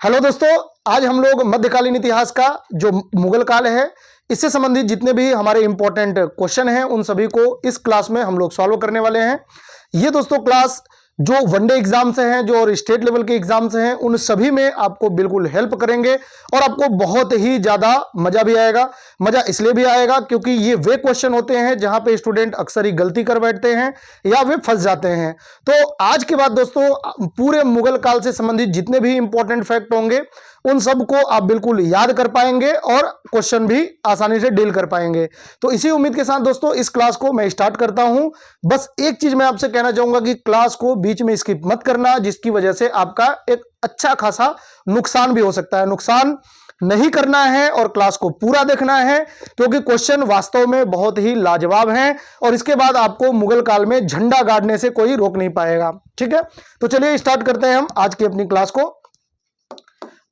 Hello दोस्तों, आज हम लोग मध्यकालीन इतिहास का जो मुगल काल है इससे संबंधित जितने भी हमारे इंपॉर्टेंट क्वेश्चन हैं उन सभी को इस क्लास में हम लोग सॉल्व करने वाले हैं। ये दोस्तों क्लास जो वनडे एग्जाम से हैं, जो और स्टेट लेवल के एग्जाम से हैं, उन सभी में आपको बिल्कुल हेल्प करेंगे और आपको बहुत ही ज्यादा मजा भी आएगा। मजा इसलिए भी आएगा क्योंकि ये वे क्वेश्चन होते हैं जहां पे स्टूडेंट अक्सर ही गलती कर बैठते हैं या वे फंस जाते हैं। तो आज के बाद दोस्तों पूरे मुगल काल से संबंधित जितने भी इंपॉर्टेंट फैक्ट होंगे उन सबको आप बिल्कुल याद कर पाएंगे और क्वेश्चन भी आसानी से डील कर पाएंगे। तो इसी उम्मीद के साथ दोस्तों इस क्लास को मैं स्टार्ट करता हूं। बस एक चीज मैं आपसे कहना चाहूंगा कि क्लास को बीच में स्किप मत करना, जिसकी वजह से आपका एक अच्छा खासा नुकसान भी हो सकता है। नुकसान नहीं करना है और क्लास को पूरा देखना है क्योंकि क्वेश्चन वास्तव में बहुत ही लाजवाब हैं और इसके बाद आपको मुगल काल में झंडा गाड़ने से कोई रोक नहीं पाएगा। ठीक है, तो चलिए स्टार्ट करते हैं हम आज की अपनी क्लास को।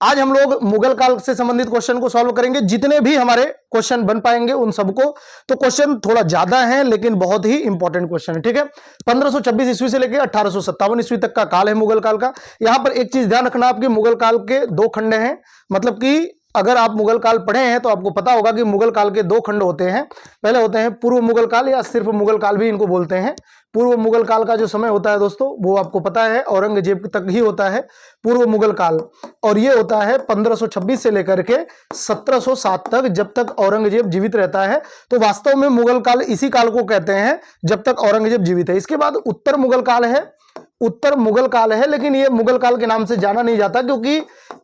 आज हम लोग मुगल काल से संबंधित क्वेश्चन को सॉल्व करेंगे, जितने भी हमारे क्वेश्चन बन पाएंगे उन सबको। तो क्वेश्चन थोड़ा ज्यादा है लेकिन बहुत ही इंपॉर्टेंट क्वेश्चन है। ठीक है, 1526 ईस्वी से लेकर 1857 ईस्वी तक का काल है मुगल काल का। यहां पर एक चीज ध्यान रखना, आपके मुगल काल के दो खंड हैं। मतलब कि अगर आप मुगल काल पढ़े हैं तो आपको पता होगा कि मुगल काल के दो खंड होते हैं। पहले होते हैं पूर्व मुगल काल या सिर्फ मुगल काल भी इनको बोलते हैं। पूर्व मुगल काल का जो समय होता है दोस्तों वो आपको पता है औरंगजेब तक ही होता है पूर्व मुगल काल, और ये होता है 1526 से लेकर के 1707 तक, जब तक औरंगजेब जीवित रहता है। तो वास्तव में मुगल काल इसी काल को कहते हैं जब तक औरंगजेब जीवित है। इसके बाद उत्तर मुगल काल है। उत्तर मुगल काल है लेकिन ये मुगल काल के नाम से जाना नहीं जाता क्योंकि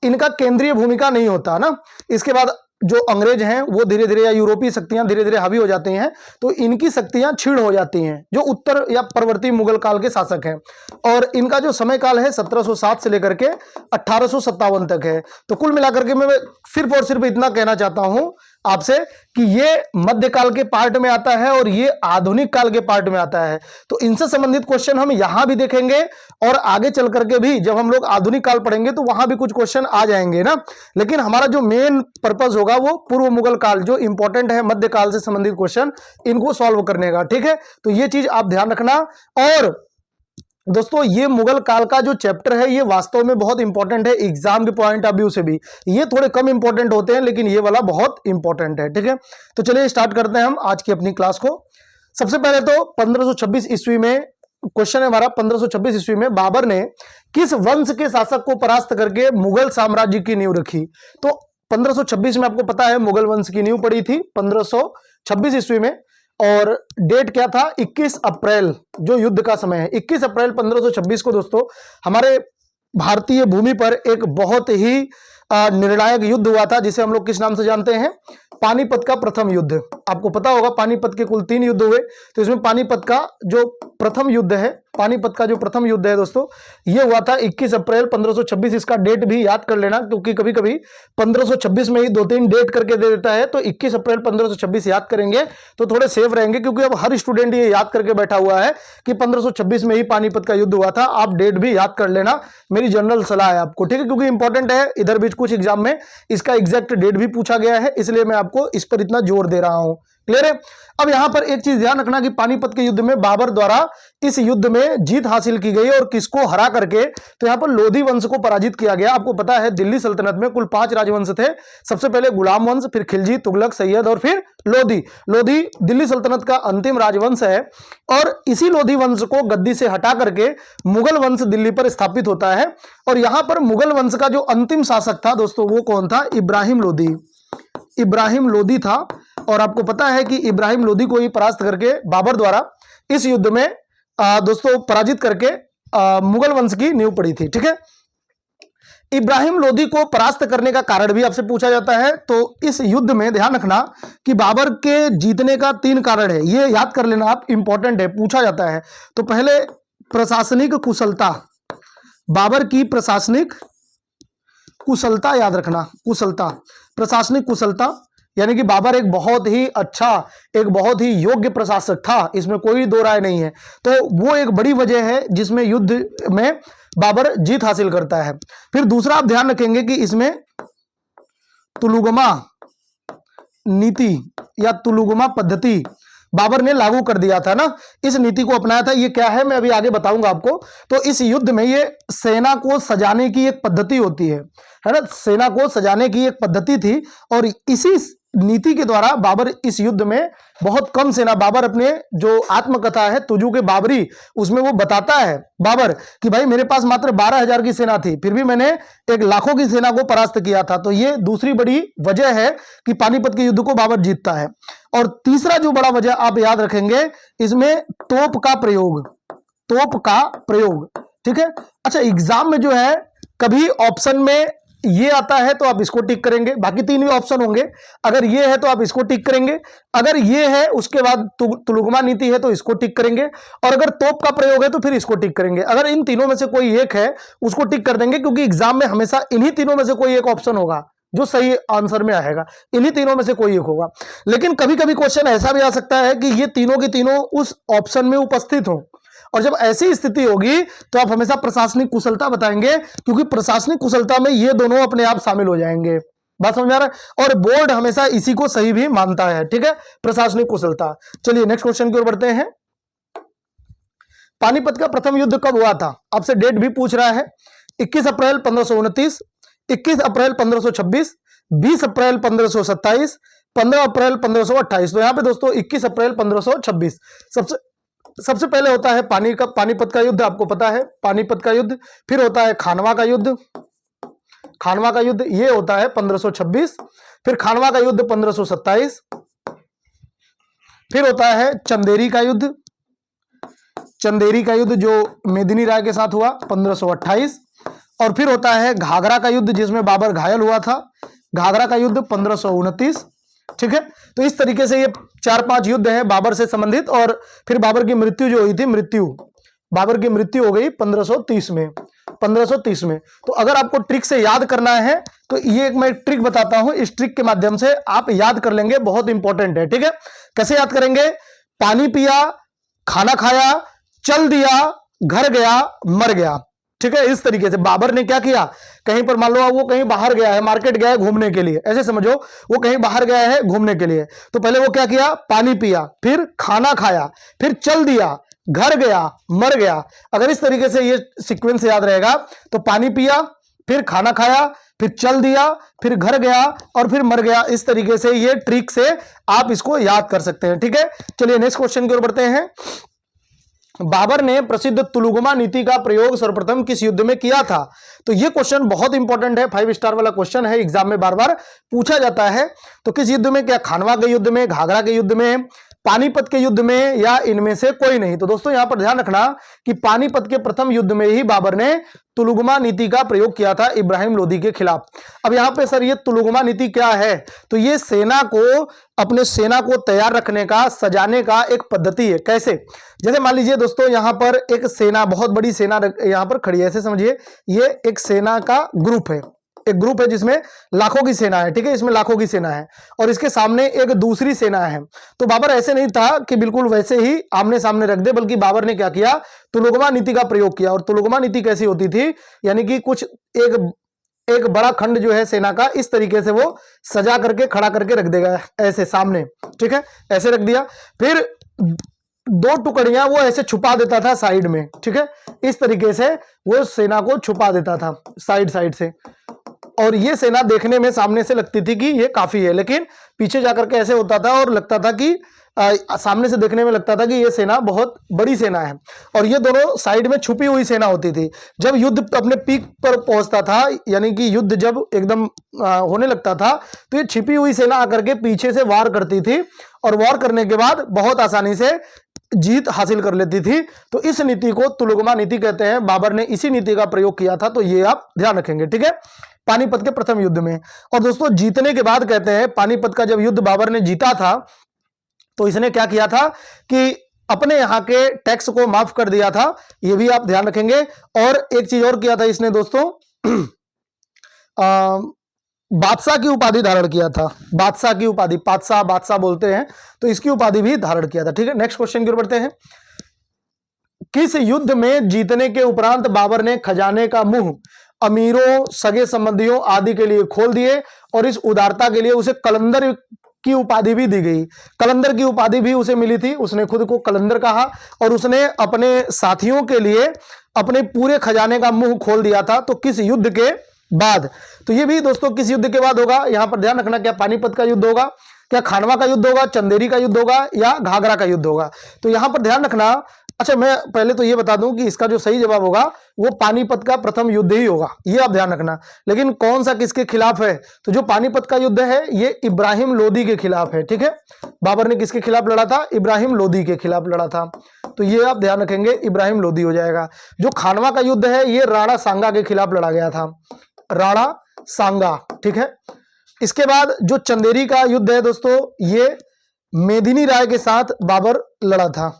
इनका केंद्रीय भूमिका नहीं होता ना। इसके बाद जो अंग्रेज हैं वो धीरे धीरे, या यूरोपीय शक्तियां धीरे धीरे हावी हो जाती हैं तो इनकी शक्तियां क्षीण हो जाती हैं, जो उत्तर या परवर्ती मुगल काल के शासक हैं। और इनका जो समय काल है 1707 से लेकर के 1857 तक है। तो कुल मिलाकर के मैं सिर्फ और सिर्फ इतना कहना चाहता हूं आपसे कि ये मध्यकाल के पार्ट में आता है और ये आधुनिक काल के पार्ट में आता है। तो इनसे संबंधित क्वेश्चन हम यहां भी देखेंगे और आगे चल करके भी जब हम लोग आधुनिक काल पढ़ेंगे तो वहां भी कुछ क्वेश्चन आ जाएंगे ना। लेकिन हमारा जो मेन पर्पस होगा वो पूर्व मुगल काल, जो इंपॉर्टेंट है मध्यकाल से संबंधित क्वेश्चन, इनको सॉल्व करने का। ठीक है, तो ये चीज आप ध्यान रखना। और दोस्तों ये मुगल काल का जो चैप्टर है ये वास्तव में बहुत इंपॉर्टेंट है एग्जाम के पॉइंट ऑफ व्यू से भी। ये थोड़े कम इंपॉर्टेंट होते हैं लेकिन ये वाला बहुत इंपॉर्टेंट है। ठीक है, तो चलिए स्टार्ट करते हैं हम आज की अपनी क्लास को। सबसे पहले तो 1526 ईस्वी में क्वेश्चन है हमारा। 1526 ईस्वी में बाबर ने किस वंश के शासक को परास्त करके मुगल साम्राज्य की नींव रखी? तो 1526 में आपको पता है मुगल वंश की नींव पड़ी थी 1526 ईस्वी में, और डेट क्या था? 21 अप्रैल, जो युद्ध का समय है 21 अप्रैल 1526 को दोस्तों हमारे भारतीय भूमि पर एक बहुत ही निर्णायक युद्ध हुआ था, जिसे हम लोग किस नाम से जानते हैं? पानीपत का प्रथम युद्ध। आपको पता होगा पानीपत के कुल 3 युद्ध हुए, तो इसमें पानीपत का जो प्रथम युद्ध है, पानीपत का जो प्रथम युद्ध है दोस्तों ये हुआ था 21 अप्रैल 1526। इसका डेट भी याद कर लेना क्योंकि कभी कभी 1526 में ही 2-3 डेट करके दे देता है। तो 21 अप्रैल 1526 याद करेंगे तो थोड़े सेफ रहेंगे, क्योंकि अब हर स्टूडेंट ये याद करके बैठा हुआ है कि 1526 में ही पानीपत का युद्ध हुआ था। आप डेट भी याद कर लेना, मेरी जनरल सलाह है आपको। ठीक है, क्योंकि इंपॉर्टेंट है, इधर भी कुछ एग्जाम में इसका एग्जैक्ट डेट भी पूछा गया है, इसलिए मैं आपको इस पर इतना जोर दे रहा हूं। क्लियर है? अब यहां पर एक चीज ध्यान रखना कि पानीपत के युद्ध में बाबर द्वारा इस युद्ध में जीत हासिल की गई और किसको हरा करके? तो यहां पर लोधी वंश को पराजित किया गया। आपको पता है दिल्ली सल्तनत में कुल 5 राजवंश थे। सबसे पहले गुलाम वंश, फिर खिलजी, तुगलक, सैयद और फिर लोधी। लोधी दिल्ली सल्तनत का अंतिम राजवंश है और इसी लोधी वंश को गद्दी से हटा करके मुगल वंश दिल्ली पर स्थापित होता है। और यहां पर मुगल वंश का जो अंतिम शासक था दोस्तों वो कौन था? इब्राहिम लोधी। इब्राहिम लोधी था, और आपको पता है कि इब्राहिम लोधी को ही परास्त करके बाबर द्वारा इस युद्ध में दोस्तों पराजित करके मुगल वंश की नींव पड़ी थी। ठीक है, इब्राहिम लोधी को परास्त करने का कारण भी आपसे पूछा जाता है। तो इस युद्ध में ध्यान रखना कि बाबर के जीतने का 3 कारण है, ये याद कर लेना आप, इंपॉर्टेंट है, पूछा जाता है। तो पहले प्रशासनिक कुशलता, बाबर की प्रशासनिक कुशलता याद रखना, कुशलता, प्रशासनिक कुशलता, यानी कि बाबर एक बहुत ही अच्छा, एक बहुत ही योग्य प्रशासक था, इसमें कोई दो राय नहीं है। तो वो एक बड़ी वजह है जिसमें युद्ध में बाबर जीत हासिल करता है। फिर दूसरा आप ध्यान रखेंगे कि इसमें तुलुगमा नीति या तुलुगमा पद्धति, बाबर ने लागू कर दिया था ना, इस नीति को अपनाया था। ये क्या है मैं अभी आगे बताऊंगा आपको। तो इस युद्ध में ये सेना को सजाने की एक पद्धति होती है ना, सेना को सजाने की एक पद्धति थी, और इसी नीति के द्वारा बाबर इस युद्ध में बहुत कम सेना, बाबर अपने जो आत्मकथा है तुजू के बाबरी, उसमें वो बताता है बाबर कि भाई मेरे पास मात्र 12,000 की सेना थी, फिर भी मैंने एक लाखों की सेना को परास्त किया था। तो ये दूसरी बड़ी वजह है कि पानीपत के युद्ध को बाबर जीतता है। और तीसरा जो बड़ा वजह आप याद रखेंगे, इसमें तोप का प्रयोग, तोप का प्रयोग, ठीक है। अच्छा, एग्जाम में जो है कभी ऑप्शन में ये आता है तो आप इसको टिक करेंगे, बाकी तीन भी ऑप्शन होंगे, अगर ये है तो आप इसको टिक करेंगे, अगर ये है उसके बाद तुलुगमा नीति है तो इसको टिक करेंगे, और अगर तोप का प्रयोग है तो फिर इसको टिक करेंगे। अगर इन तीनों में से कोई एक है उसको टिक कर देंगे, क्योंकि एग्जाम में हमेशा इन्हीं तीनों में से कोई एक ऑप्शन होगा जो सही आंसर में आएगा, इन्हीं तीनों में से कोई एक होगा। लेकिन कभी कभी क्वेश्चन ऐसा भी आ सकता है कि ये तीनों की तीनों उस ऑप्शन में उपस्थित हो, और जब ऐसी स्थिति होगी तो आप हमेशा प्रशासनिक कुशलता बताएंगे, क्योंकि प्रशासनिक कुशलता में ये दोनों अपने आप शामिल हो जाएंगे। बात समझ आ रहा है? और बोर्ड हमेशा इसी को सही भी मानता है, ठीक है, प्रशासनिक कुशलता। चलिए नेक्स्ट क्वेश्चन की ओर बढ़ते हैं। पानीपत का प्रथम युद्ध कब हुआ था? आपसे डेट भी पूछ रहा है। 21 अप्रैल 1529, 21 अप्रैल 1526, 20 अप्रैल 1527, 15 अप्रैल 1528। तो यहां पे दोस्तों 21 अप्रैल 1526 सबसे पहले होता है पानीपत का युद्ध, आपको पता है पानीपत का युद्ध। फिर होता है खानवा का युद्ध, खानवा का युद्ध ये होता है 1526। फिर खानवा का युद्ध 1527। फिर होता है चंदेरी का युद्ध, चंदेरी का युद्ध जो मेदिनी राय के साथ हुआ 1528। और फिर होता है घाघरा का युद्ध जिसमें बाबर घायल हुआ था, घाघरा का युद्ध 1529, ठीक है। तो इस तरीके से ये 4-5 युद्ध हैं बाबर से संबंधित। और फिर बाबर की मृत्यु जो हुई थी, बाबर की मृत्यु हो गई 1530 में, 1530 में। तो अगर आपको ट्रिक से याद करना है तो ये एक मैं ट्रिक बताता हूं, इस ट्रिक के माध्यम से आप याद कर लेंगे, बहुत इंपॉर्टेंट है, ठीक है। कैसे याद करेंगे? पानी पिया, खाना खाया, चल दिया, घर गया, मर गया, ठीक है। इस तरीके से बाबर ने क्या किया, कहीं पर मान लो वो कहीं बाहर गया है, मार्केट गया है घूमने के लिए, ऐसे समझो वो कहीं बाहर गया है घूमने के लिए, तो पहले वो क्या किया, पानी पिया, फिर खाना खाया, फिर चल दिया, घर गया, मर गया। अगर इस तरीके से ये सीक्वेंस याद रहेगा तो पानी पिया, फिर खाना खाया, फिर चल दिया, फिर घर गया और फिर मर गया। इस तरीके से ये ट्रिक से आप इसको याद कर सकते हैं, ठीक है। चलिए नेक्स्ट क्वेश्चन की ओर बढ़ते हैं। बाबर ने प्रसिद्ध तुलुगमा नीति का प्रयोग सर्वप्रथम किस युद्ध में किया था? तो यह क्वेश्चन बहुत इंपॉर्टेंट है, 5 स्टार वाला क्वेश्चन है, एग्जाम में बार बार पूछा जाता है। तो किस युद्ध में? क्या खानवा के युद्ध में, घाघरा के युद्ध में, पानीपत के युद्ध में, या इनमें से कोई नहीं? तो दोस्तों यहां पर ध्यान रखना कि पानीपत के प्रथम युद्ध में ही बाबर ने तुलुगमा नीति का प्रयोग किया था इब्राहिम लोदी के खिलाफ। अब यहां पे सर ये तुलुगमा नीति क्या है? तो ये सेना को, अपने सेना को तैयार रखने का, सजाने का एक पद्धति है। कैसे? जैसे मान लीजिए दोस्तों यहां पर एक सेना, बहुत बड़ी सेना यहां पर खड़ी है, ऐसे समझिए ये एक सेना का ग्रुप है, एक ग्रुप है जिसमें लाखों की सेना है, ठीक है, इसमें लाखों की सेना है और इसके सामने एक दूसरी सेना है। तो बाबर ऐसे नहीं था कि बिल्कुल वैसे ही आमने सामने रख दे, बल्कि बाबर ने क्या किया, तुलुगमा नीति का प्रयोग किया। और तुलुगमा नीति कैसी होती थी, यानी कि कुछ एक बड़ा खंड जो है सेना का, इस तरीके से वो सजा करके खड़ा करके रख देगा ऐसे सामने, ठीक है, ऐसे रख दिया। फिर 2 टुकड़ियां वो ऐसे छुपा देता था साइड में, ठीक है, इस तरीके से वो सेना को छुपा देता था साइड से। और ये सेना देखने में सामने से लगती थी कि ये काफी है, लेकिन पीछे जाकर के ऐसे होता था और लगता था कि सामने से देखने में लगता था कि ये सेना बहुत बड़ी सेना है। और ये दोनों साइड में छुपी हुई सेना होती थी। जब युद्ध अपने पीक पर पहुंचता था, यानी कि युद्ध जब एकदम होने लगता था, तो ये छिपी हुई सेना आकर के पीछे से वार करती थी और वार करने के बाद बहुत आसानी से जीत हासिल कर लेती थी। तो इस नीति को तुलुगमा नीति कहते हैं। बाबर ने इसी नीति का प्रयोग किया था, तो ये आप ध्यान रखेंगे, ठीक है, पानीपत के प्रथम युद्ध में। और दोस्तों जीतने के बाद कहते हैं, पानीपत का जब युद्ध बाबर ने जीता था तो इसने क्या किया था कि अपने यहाँ के टैक्स को माफ कर दिया था, ये भी आप ध्यान रखेंगे। और एक चीज और किया था इसने दोस्तों, बादशाह की उपाधि धारण किया था, बादशाह की उपाधि, बादशाह बोलते हैं, तो इसकी उपाधि भी धारण किया था, ठीक है। नेक्स्ट क्वेश्चन की ओर बढ़ते हैं। किस युद्ध में जीतने के उपरांत बाबर ने खजाने का मुंह अमीरों, सगे संबंधियों आदि के लिए खोल दिए और इस उदारता के लिए उसे कलंदर की उपाधि भी दी गई। कलंदर की उपाधि भी उसे मिली थी, उसने खुद को कलंदर कहा और उसने अपने साथियों के लिए अपने पूरे खजाने का मुंह खोल दिया था। तो किस युद्ध के बाद? तो ये भी दोस्तों किस युद्ध के बाद होगा, यहां पर ध्यान रखना, क्या पानीपत का युद्ध होगा, क्या खानवा का युद्ध होगा, चंदेरी का युद्ध होगा, या घाघरा का युद्ध होगा? तो यहां पर ध्यान रखना। अच्छा, मैं पहले तो ये बता दूं कि इसका जो सही जवाब होगा वो पानीपत का प्रथम युद्ध ही होगा, ये आप ध्यान रखना। लेकिन कौन सा किसके खिलाफ है? तो जो पानीपत का युद्ध है ये इब्राहिम लोदी के खिलाफ है, ठीक है। बाबर ने किसके खिलाफ लड़ा था? इब्राहिम लोदी के खिलाफ लड़ा था। तो ये आप ध्यान रखेंगे, इब्राहिम लोदी हो जाएगा। जो खानवा का युद्ध है ये राणा सांगा के खिलाफ लड़ा गया था, राणा सांगा, ठीक है। इसके बाद जो चंदेरी का युद्ध है दोस्तों, ये मेदिनी राय के साथ बाबर लड़ा था,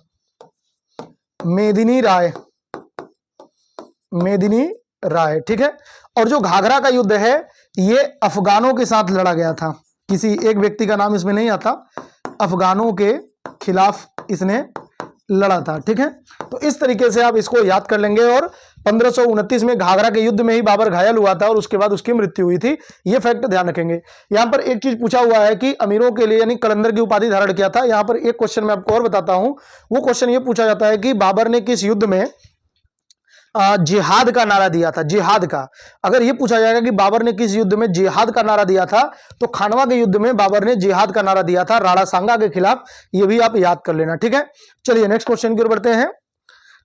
मेदिनी राय, मेदिनी राय, ठीक है। और जो घाघरा का युद्ध है ये अफगानों के साथ लड़ा गया था, किसी एक व्यक्ति का नाम इसमें नहीं आता, अफगानों के खिलाफ इसने लड़ा था, ठीक है। तो इस तरीके से आप इसको याद कर लेंगे। और 1529 में घाघरा के युद्ध में ही बाबर घायल हुआ था और उसके बाद उसकी मृत्यु हुई थी, ये फैक्ट ध्यान रखेंगे। यहां पर एक चीज पूछा हुआ है कि अमीरों के लिए यानी कलंदर की उपाधि धारण किया था। यहां पर एक क्वेश्चन मैं आपको और बताता हूं, वो क्वेश्चन ये पूछा जाता है कि बाबर ने किस युद्ध में जिहाद का नारा दिया था, जिहाद का। अगर ये पूछा जाएगा कि बाबर ने किस युद्ध में जिहाद का नारा दिया था, तो खानवा के युद्ध में बाबर ने जिहाद का नारा दिया था राणा सांगा के खिलाफ, ये भी आप याद कर लेना, ठीक है। चलिए नेक्स्ट क्वेश्चन की ओर बढ़ते हैं।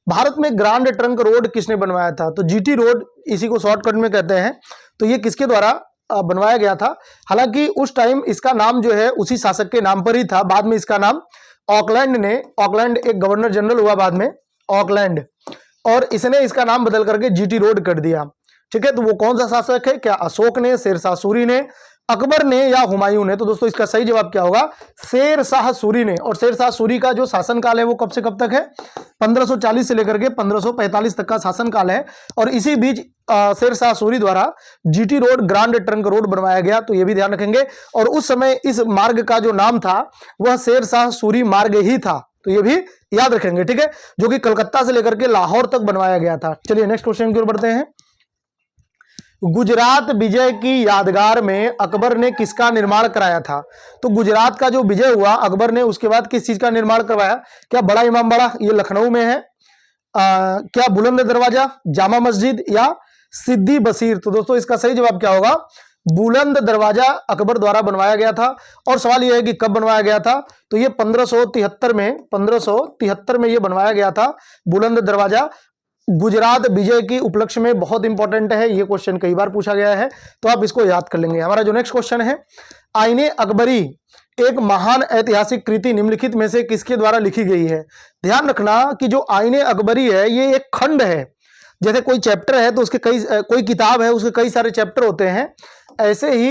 भारत में ग्रांड ट्रंक रोड किसने बनवाया था? तो जीटी रोड, इसी को शॉर्टकट में कहते हैं। तो ये किसके द्वारा बनवाया गया था? हालांकि उस टाइम इसका नाम जो है उसी शासक के नाम पर ही था, बाद में इसका नाम ऑकलैंड ने, ऑकलैंड एक गवर्नर जनरल हुआ बाद में, ऑकलैंड, और इसने इसका नाम बदल करके जीटी रोड कर दिया, ठीक है। तो वो कौन सा शासक है? क्या अशोक ने, शेरशाह सूरी ने, अकबर ने, या हुमायूं ने? तो दोस्तों इसका सही जवाब क्या होगा? शेरशाह सूरी ने। और शेरशाह सूरी का जो शासनकाल है वो कब से कब तक है? 1540 से लेकर के 1545 तक का शासनकाल है। और इसी बीच शेरशाह सूरी द्वारा GT road, grand trunk road बनवाया गया, तो ये भी ध्यान रखेंगे। और उस समय इस मार्ग का जो नाम था वह शेरशाह सूरी मार्ग ही था, तो ये भी याद रखेंगे, ठीक है, जो कि कलकत्ता से लेकर के लाहौर तक बनवाया गया था। चलिए नेक्स्ट क्वेश्चन की ओर बढ़ते हैं। गुजरात विजय की यादगार में अकबर ने किसका निर्माण कराया था? तो गुजरात का जो विजय हुआ अकबर ने, उसके बाद किस चीज का निर्माण करवाया? क्या बड़ा इमामबाड़ा, ये लखनऊ में है, क्या बुलंद दरवाजा, जामा मस्जिद, या सिद्दी बसीर? तो दोस्तों इसका सही जवाब क्या होगा? बुलंद दरवाजा अकबर द्वारा बनवाया गया था। और सवाल यह है कि कब बनवाया गया था? तो ये 1573 में ये बनवाया गया था बुलंद दरवाजा। गुजरात विजय की उपलक्ष्य में बहुत इंपॉर्टेंट है, ये क्वेश्चन कई बार पूछा गया है, तो आप इसको याद कर लेंगे। हमारा जो नेक्स्ट क्वेश्चन है, आईने अकबरी एक महान ऐतिहासिक कृति निम्नलिखित में से किसके द्वारा लिखी गई है? ध्यान रखना कि जो आईने अकबरी है ये एक खंड है। जैसे कोई चैप्टर है तो उसके कोई किताब है उसके कई सारे चैप्टर होते हैं, ऐसे ही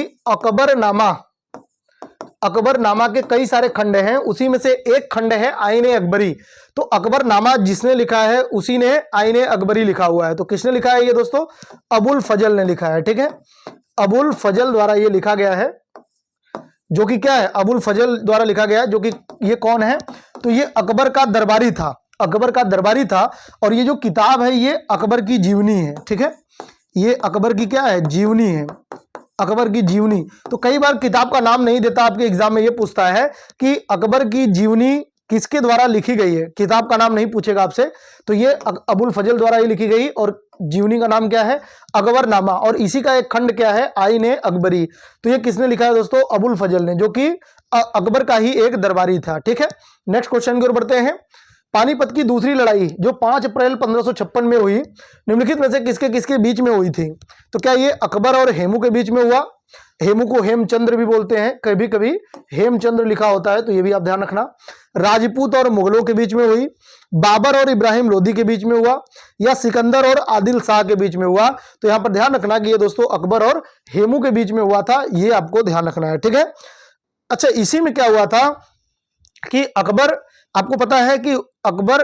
अकबरनामा के कई सारे खंड हैं, उसी में से एक खंड है आईने अकबरी। तो अकबरनामा जिसने लिखा है उसी ने आईने अकबरी लिखा हुआ है। तो किसने लिखा है ये दोस्तों? अबुल फजल ने लिखा है, ठीक है। अबुल फजल द्वारा ये लिखा गया है, जो कि क्या है? अबुल फजल द्वारा लिखा गया है, जो कि ये कौन है? तो ये अकबर का दरबारी था, अकबर का दरबारी था। और ये जो किताब है ये अकबर की जीवनी है, ठीक है। ये अकबर की क्या है? जीवनी है, अकबर की जीवनी। तो कई बार किताब का नाम नहीं देता, आपके एग्जाम में ये पूछता है कि अकबर की जीवनी किसके द्वारा लिखी गई है, किताब का नाम नहीं पूछेगा आपसे। तो ये अबुल फजल द्वारा ही लिखी गई, और जीवनी का नाम क्या है? अकबरनामा। और इसी का एक खंड क्या है? आईने अकबरी। तो ये किसने लिखा है दोस्तों? अबुल फजल ने, जो कि अकबर का ही एक दरबारी था, ठीक है। नेक्स्ट क्वेश्चन की ओर बढ़ते हैं। पानीपत की दूसरी लड़ाई जो 5 अप्रैल 1556 में हुई, निम्नलिखित में से किसके किसके बीच में हुई थी? तो क्या ये अकबर और हेमू के बीच में हुआ? हेमू को हेमचंद्र भी बोलते हैं, कभी कभी हेमचंद्र लिखा होता है, तो ये भी आप ध्यान रखना। राजपूत और मुगलों के बीच में हुई, बाबर और इब्राहिम लोदी के बीच में हुआ, या सिकंदर और आदिल शाह के बीच में हुआ? तो यहां पर ध्यान रखना कि ये दोस्तों अकबर और हेमू के बीच में हुआ था, ये आपको ध्यान रखना है, ठीक है। अच्छा, इसी में क्या हुआ था कि अकबर, आपको पता है कि अकबर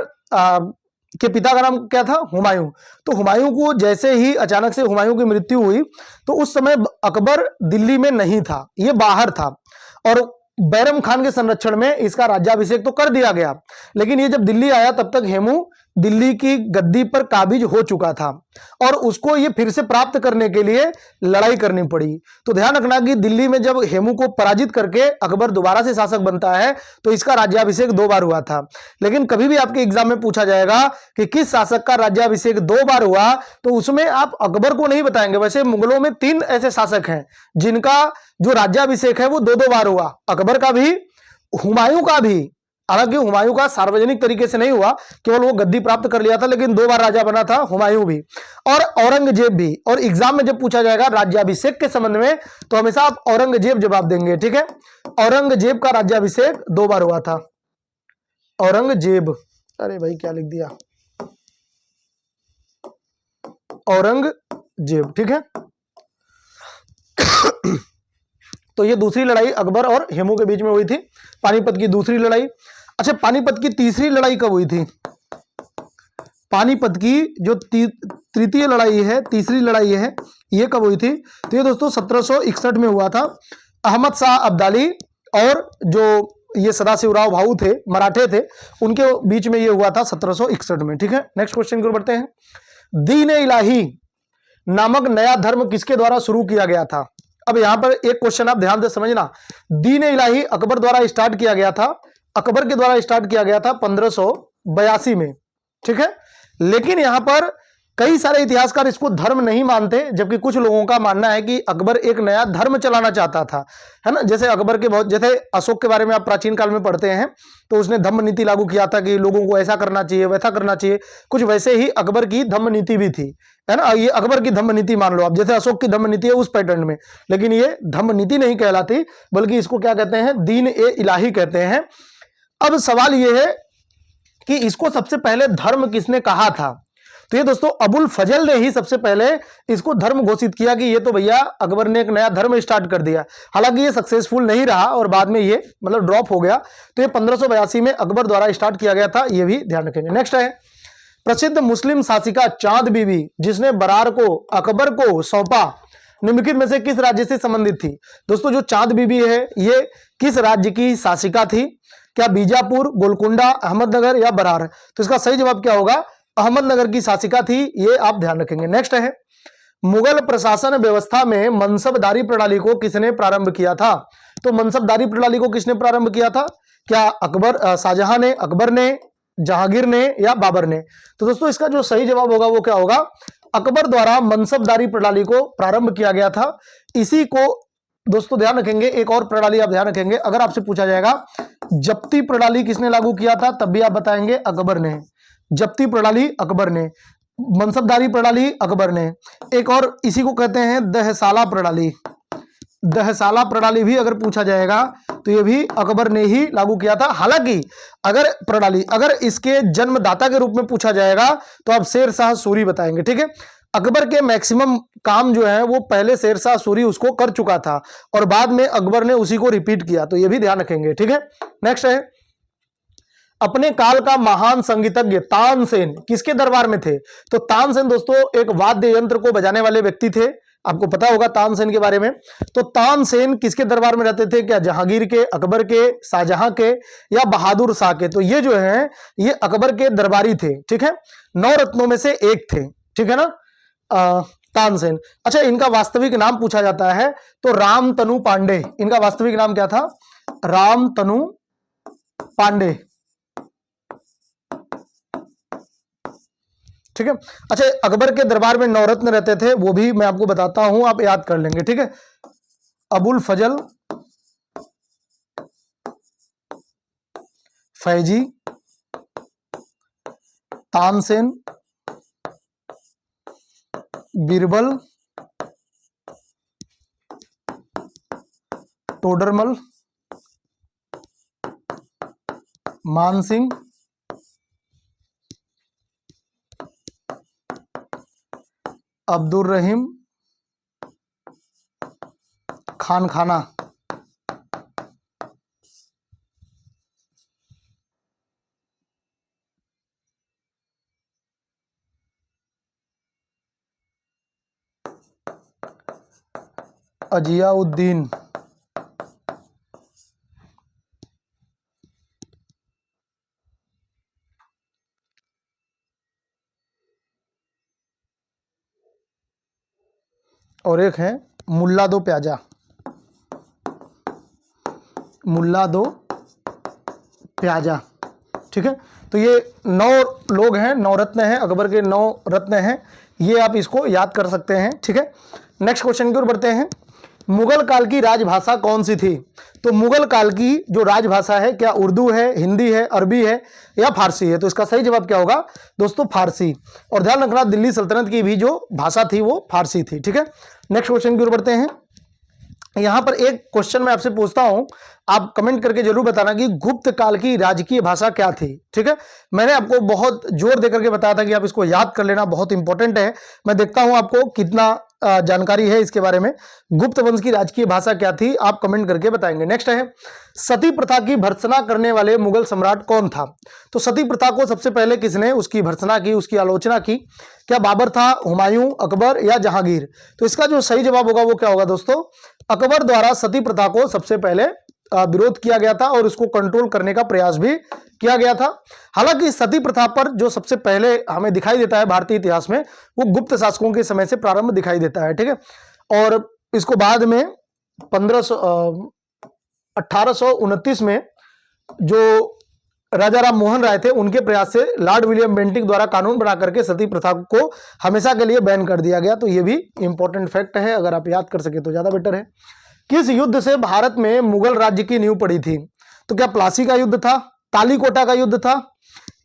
के पिता का नाम क्या था? हुमायूं। तो हुमायूं को जैसे ही अचानक से हुमायूं की मृत्यु हुई, तो उस समय अकबर दिल्ली में नहीं था, ये बाहर था। और बैरम खान के संरक्षण में इसका राज्याभिषेक तो कर दिया गया, लेकिन ये जब दिल्ली आया तब तक हेमू दिल्ली की गद्दी पर काबिज हो चुका था और उसको ये फिर से प्राप्त करने के लिए लड़ाई करनी पड़ी। तो ध्यान रखना कि दिल्ली में जब हेमू को पराजित करके अकबर दोबारा से शासक बनता है तो इसका राज्याभिषेक 2 बार हुआ था। लेकिन कभी भी आपके एग्जाम में पूछा जाएगा कि किस शासक का राज्याभिषेक 2 बार हुआ, तो उसमें आप अकबर को नहीं बताएंगे। वैसे मुगलों में 3 ऐसे शासक हैं जिनका जो राज्याभिषेक है वो 2-2 बार हुआ, अकबर का भी, हुमायूं का भी। हालांकि हुमायूं का सार्वजनिक तरीके से नहीं हुआ, केवल वो गद्दी प्राप्त कर लिया था, लेकिन 2 बार राजा बना था हुमायूं भी, और औरंगजेब भी। और एग्जाम में जब पूछा जाएगा राज्याभिषेक के संबंध में तो हमेशा आप औरंगजेब जवाब देंगे, ठीक है। औरंगजेब का राज्याभिषेक 2 बार हुआ था, औरंगजेब। अरे भाई क्या लिख दिया, औरंगजेब, ठीक है। तो ये दूसरी लड़ाई अकबर और हेमू के बीच में हुई थी, पानीपत की दूसरी लड़ाई। अच्छा, पानीपत की तीसरी लड़ाई कब हुई थी? पानीपत की जो तृतीय लड़ाई है, तीसरी लड़ाई है, ये कब हुई थी? तो ये दोस्तों 1761 में हुआ था। अहमद शाह अब्दाली और जो ये सदाशिवराव भाऊ थे, मराठे थे, उनके बीच में ये हुआ था 1761 में, ठीक है। नेक्स्ट क्वेश्चन की ओर बढ़ते हैं। दीन इलाही नामक नया धर्म किसके द्वारा शुरू किया गया था? अब यहां पर एक क्वेश्चन आप ध्यान से समझना। दीन इलाही अकबर द्वारा स्टार्ट किया गया था, अकबर के द्वारा स्टार्ट किया गया था 1582 में, ठीक है। लेकिन यहां पर कई सारे इतिहासकार इसको धर्म नहीं मानते, जबकि कुछ लोगों का मानना है कि अकबर एक नया धर्म चलाना चाहता था, है ना। जैसे अकबर के बहुत, जैसे अशोक के बारे में आप प्राचीन काल में पढ़ते हैं तो उसने धम्म नीति लागू किया था कि लोगों को ऐसा करना चाहिए, वैसा करना चाहिए। कुछ वैसे ही अकबर की धम्म नीति भी थी, है ना। ये अकबर की धम्म नीति मान लो आप, जैसे अशोक की धम्म नीति है उस पैटर्न में, लेकिन ये धम्म नीति नहीं कहलाती, बल्कि इसको क्या कहते हैं? दीन ए इलाही कहते हैं। अब सवाल यह है कि इसको सबसे पहले धर्म किसने कहा था? तो ये दोस्तों अबुल फजल ने ही सबसे पहले इसको धर्म घोषित किया कि ये तो भैया अकबर ने एक नया धर्म स्टार्ट कर दिया। हालांकि ये सक्सेसफुल नहीं रहा और बाद में ये मतलब ड्रॉप हो गया। तो ये 1582 में अकबर द्वारा स्टार्ट किया गया था, ये भी ध्यान रखेंगे। नेक्स्ट है प्रसिद्ध मुस्लिम शासिका चांद बीबी जिसने बरार को अकबर को सौंपा, निम्नलिखित में से किस राज्य से संबंधित थी? दोस्तों जो चांद बीबी है ये किस राज्य की शासिका थी? क्या बीजापुर, गोलकुंडा, अहमदनगर या बरार? तो इसका सही जवाब क्या होगा? अहमदनगर की शासिका थी, ये आप ध्यान रखेंगे। नेक्स्ट है मुगल प्रशासन व्यवस्था में मनसबदारी प्रणाली को किसने प्रारंभ किया था? तो मनसबदारी प्रणाली को किसने प्रारंभ किया था? क्या अकबर, शाहजहां ने, अकबर ने, जहांगीर ने या बाबर ने? तो दोस्तों इसका जो सही जवाब होगा वो क्या होगा? अकबर द्वारा मनसबदारी प्रणाली को प्रारंभ किया गया था। इसी को दोस्तों ध्यान रखेंगे, एक और प्रणाली आप ध्यान रखेंगे, अगर आपसे पूछा जाएगा जब्ती प्रणाली किसने लागू किया था, तब भी आप बताएंगे अकबर ने। जब्ती प्रणाली अकबर ने, मनसबदारी प्रणाली अकबर ने। एक और इसी को कहते हैं दहसाला प्रणाली। दहसाला प्रणाली भी अगर पूछा जाएगा तो ये भी अकबर ने ही लागू किया था। हालांकि अगर इसके जन्मदाता के रूप में पूछा जाएगा तो आप शेर शाह सूरी बताएंगे, ठीक है। अकबर के मैक्सिमम काम जो है वो पहले शेर शाह सूरी उसको कर चुका था और बाद में अकबर ने उसी को रिपीट किया, तो ये भी ध्यान रखेंगे, ठीक है। नेक्स्ट है अपने काल का महान संगीतज्ञ तानसेन किसके दरबार में थे? तो तानसेन दोस्तों एक वाद्य यंत्र को बजाने वाले व्यक्ति थे, आपको पता होगा तानसेन के बारे में। तो तानसेन किसके दरबार में रहते थे? क्या जहांगीर के, अकबर के, शाहजहां के या बहादुर शाह के? तो ये जो है ये अकबर के दरबारी थे, ठीक है। 9 रत्नों में से एक थे, ठीक है ना, तानसेन। अच्छा, इनका वास्तविक नाम पूछा जाता है तो रामतनु पांडे। इनका वास्तविक नाम क्या था? रामतनु पांडे, ठीक है। अच्छा, अकबर के दरबार में 9 रत्न रहते थे, वो भी मैं आपको बताता हूं, आप याद कर लेंगे, ठीक है। अबुल फजल, फैजी, तानसेन, बीरबल, टोडरमल, मानसिंह, अब्दुल रहीम, खान खाना। अजियाउद्दीन। और एक है मुल्ला दो प्याजा। मुल्ला दो प्याजा, ठीक है। तो ये 9 लोग हैं, 9 रत्न हैं, अकबर के 9 रत्न हैं, ये आप इसको याद कर सकते हैं, ठीक है। नेक्स्ट क्वेश्चन की ओर बढ़ते हैं। मुगल काल की राजभाषा कौन सी थी? तो मुगल काल की जो राजभाषा है, क्या उर्दू है, हिंदी है, अरबी है या फारसी है? तो इसका सही जवाब क्या होगा दोस्तों? फारसी। और ध्यान रखना, दिल्ली सल्तनत की भी जो भाषा थी वो फारसी थी, ठीक है। नेक्स्ट क्वेश्चन की ओर बढ़ते हैं। यहां पर एक क्वेश्चन मैं आपसे पूछता हूं, आप कमेंट करके जरूर बताना कि गुप्त काल की राजकीय भाषा क्या थी, ठीक है। मैंने आपको बहुत जोर देकर के बताया था कि आप इसको याद कर लेना, बहुत इंपॉर्टेंट है। मैं देखता हूं आपको कितना जानकारी है इसके बारे में। गुप्त वंश की राजकीय भाषा क्या थी, आप कमेंट करके बताएंगे। नेक्स्ट है, सती प्रथा की भर्त्सना करने वाले मुगल सम्राट कौन था? तो सती प्रथा को सबसे पहले किसने उसकी भर्त्सना की, उसकी आलोचना की? क्या बाबर था, हुमायूं, अकबर या जहांगीर? तो इसका जो सही जवाब होगा वो क्या होगा दोस्तों? अकबर द्वारा सती प्रथा को सबसे पहले विरोध किया गया था और उसको कंट्रोल करने का प्रयास भी किया गया था। हालांकि सती प्रथा पर जो सबसे पहले हमें दिखाई देता है भारतीय इतिहास में, वो गुप्त शासकों के समय से प्रारंभ दिखाई देता है, ठीक है। और इसको बाद में 1829 में जो राजा राम मोहन राय थे, उनके प्रयास से लॉर्ड विलियम बेंटिक द्वारा कानून बना करके सती प्रथा को हमेशा के लिए बैन कर दिया गया। तो ये भी इंपॉर्टेंट फैक्ट है, अगर आप याद कर सके तो ज्यादा बेटर है। किस युद्ध से भारत में मुगल राज्य की नींव पड़ी थी? तो क्या प्लासी का युद्ध था, तालीकोटा का युद्ध था,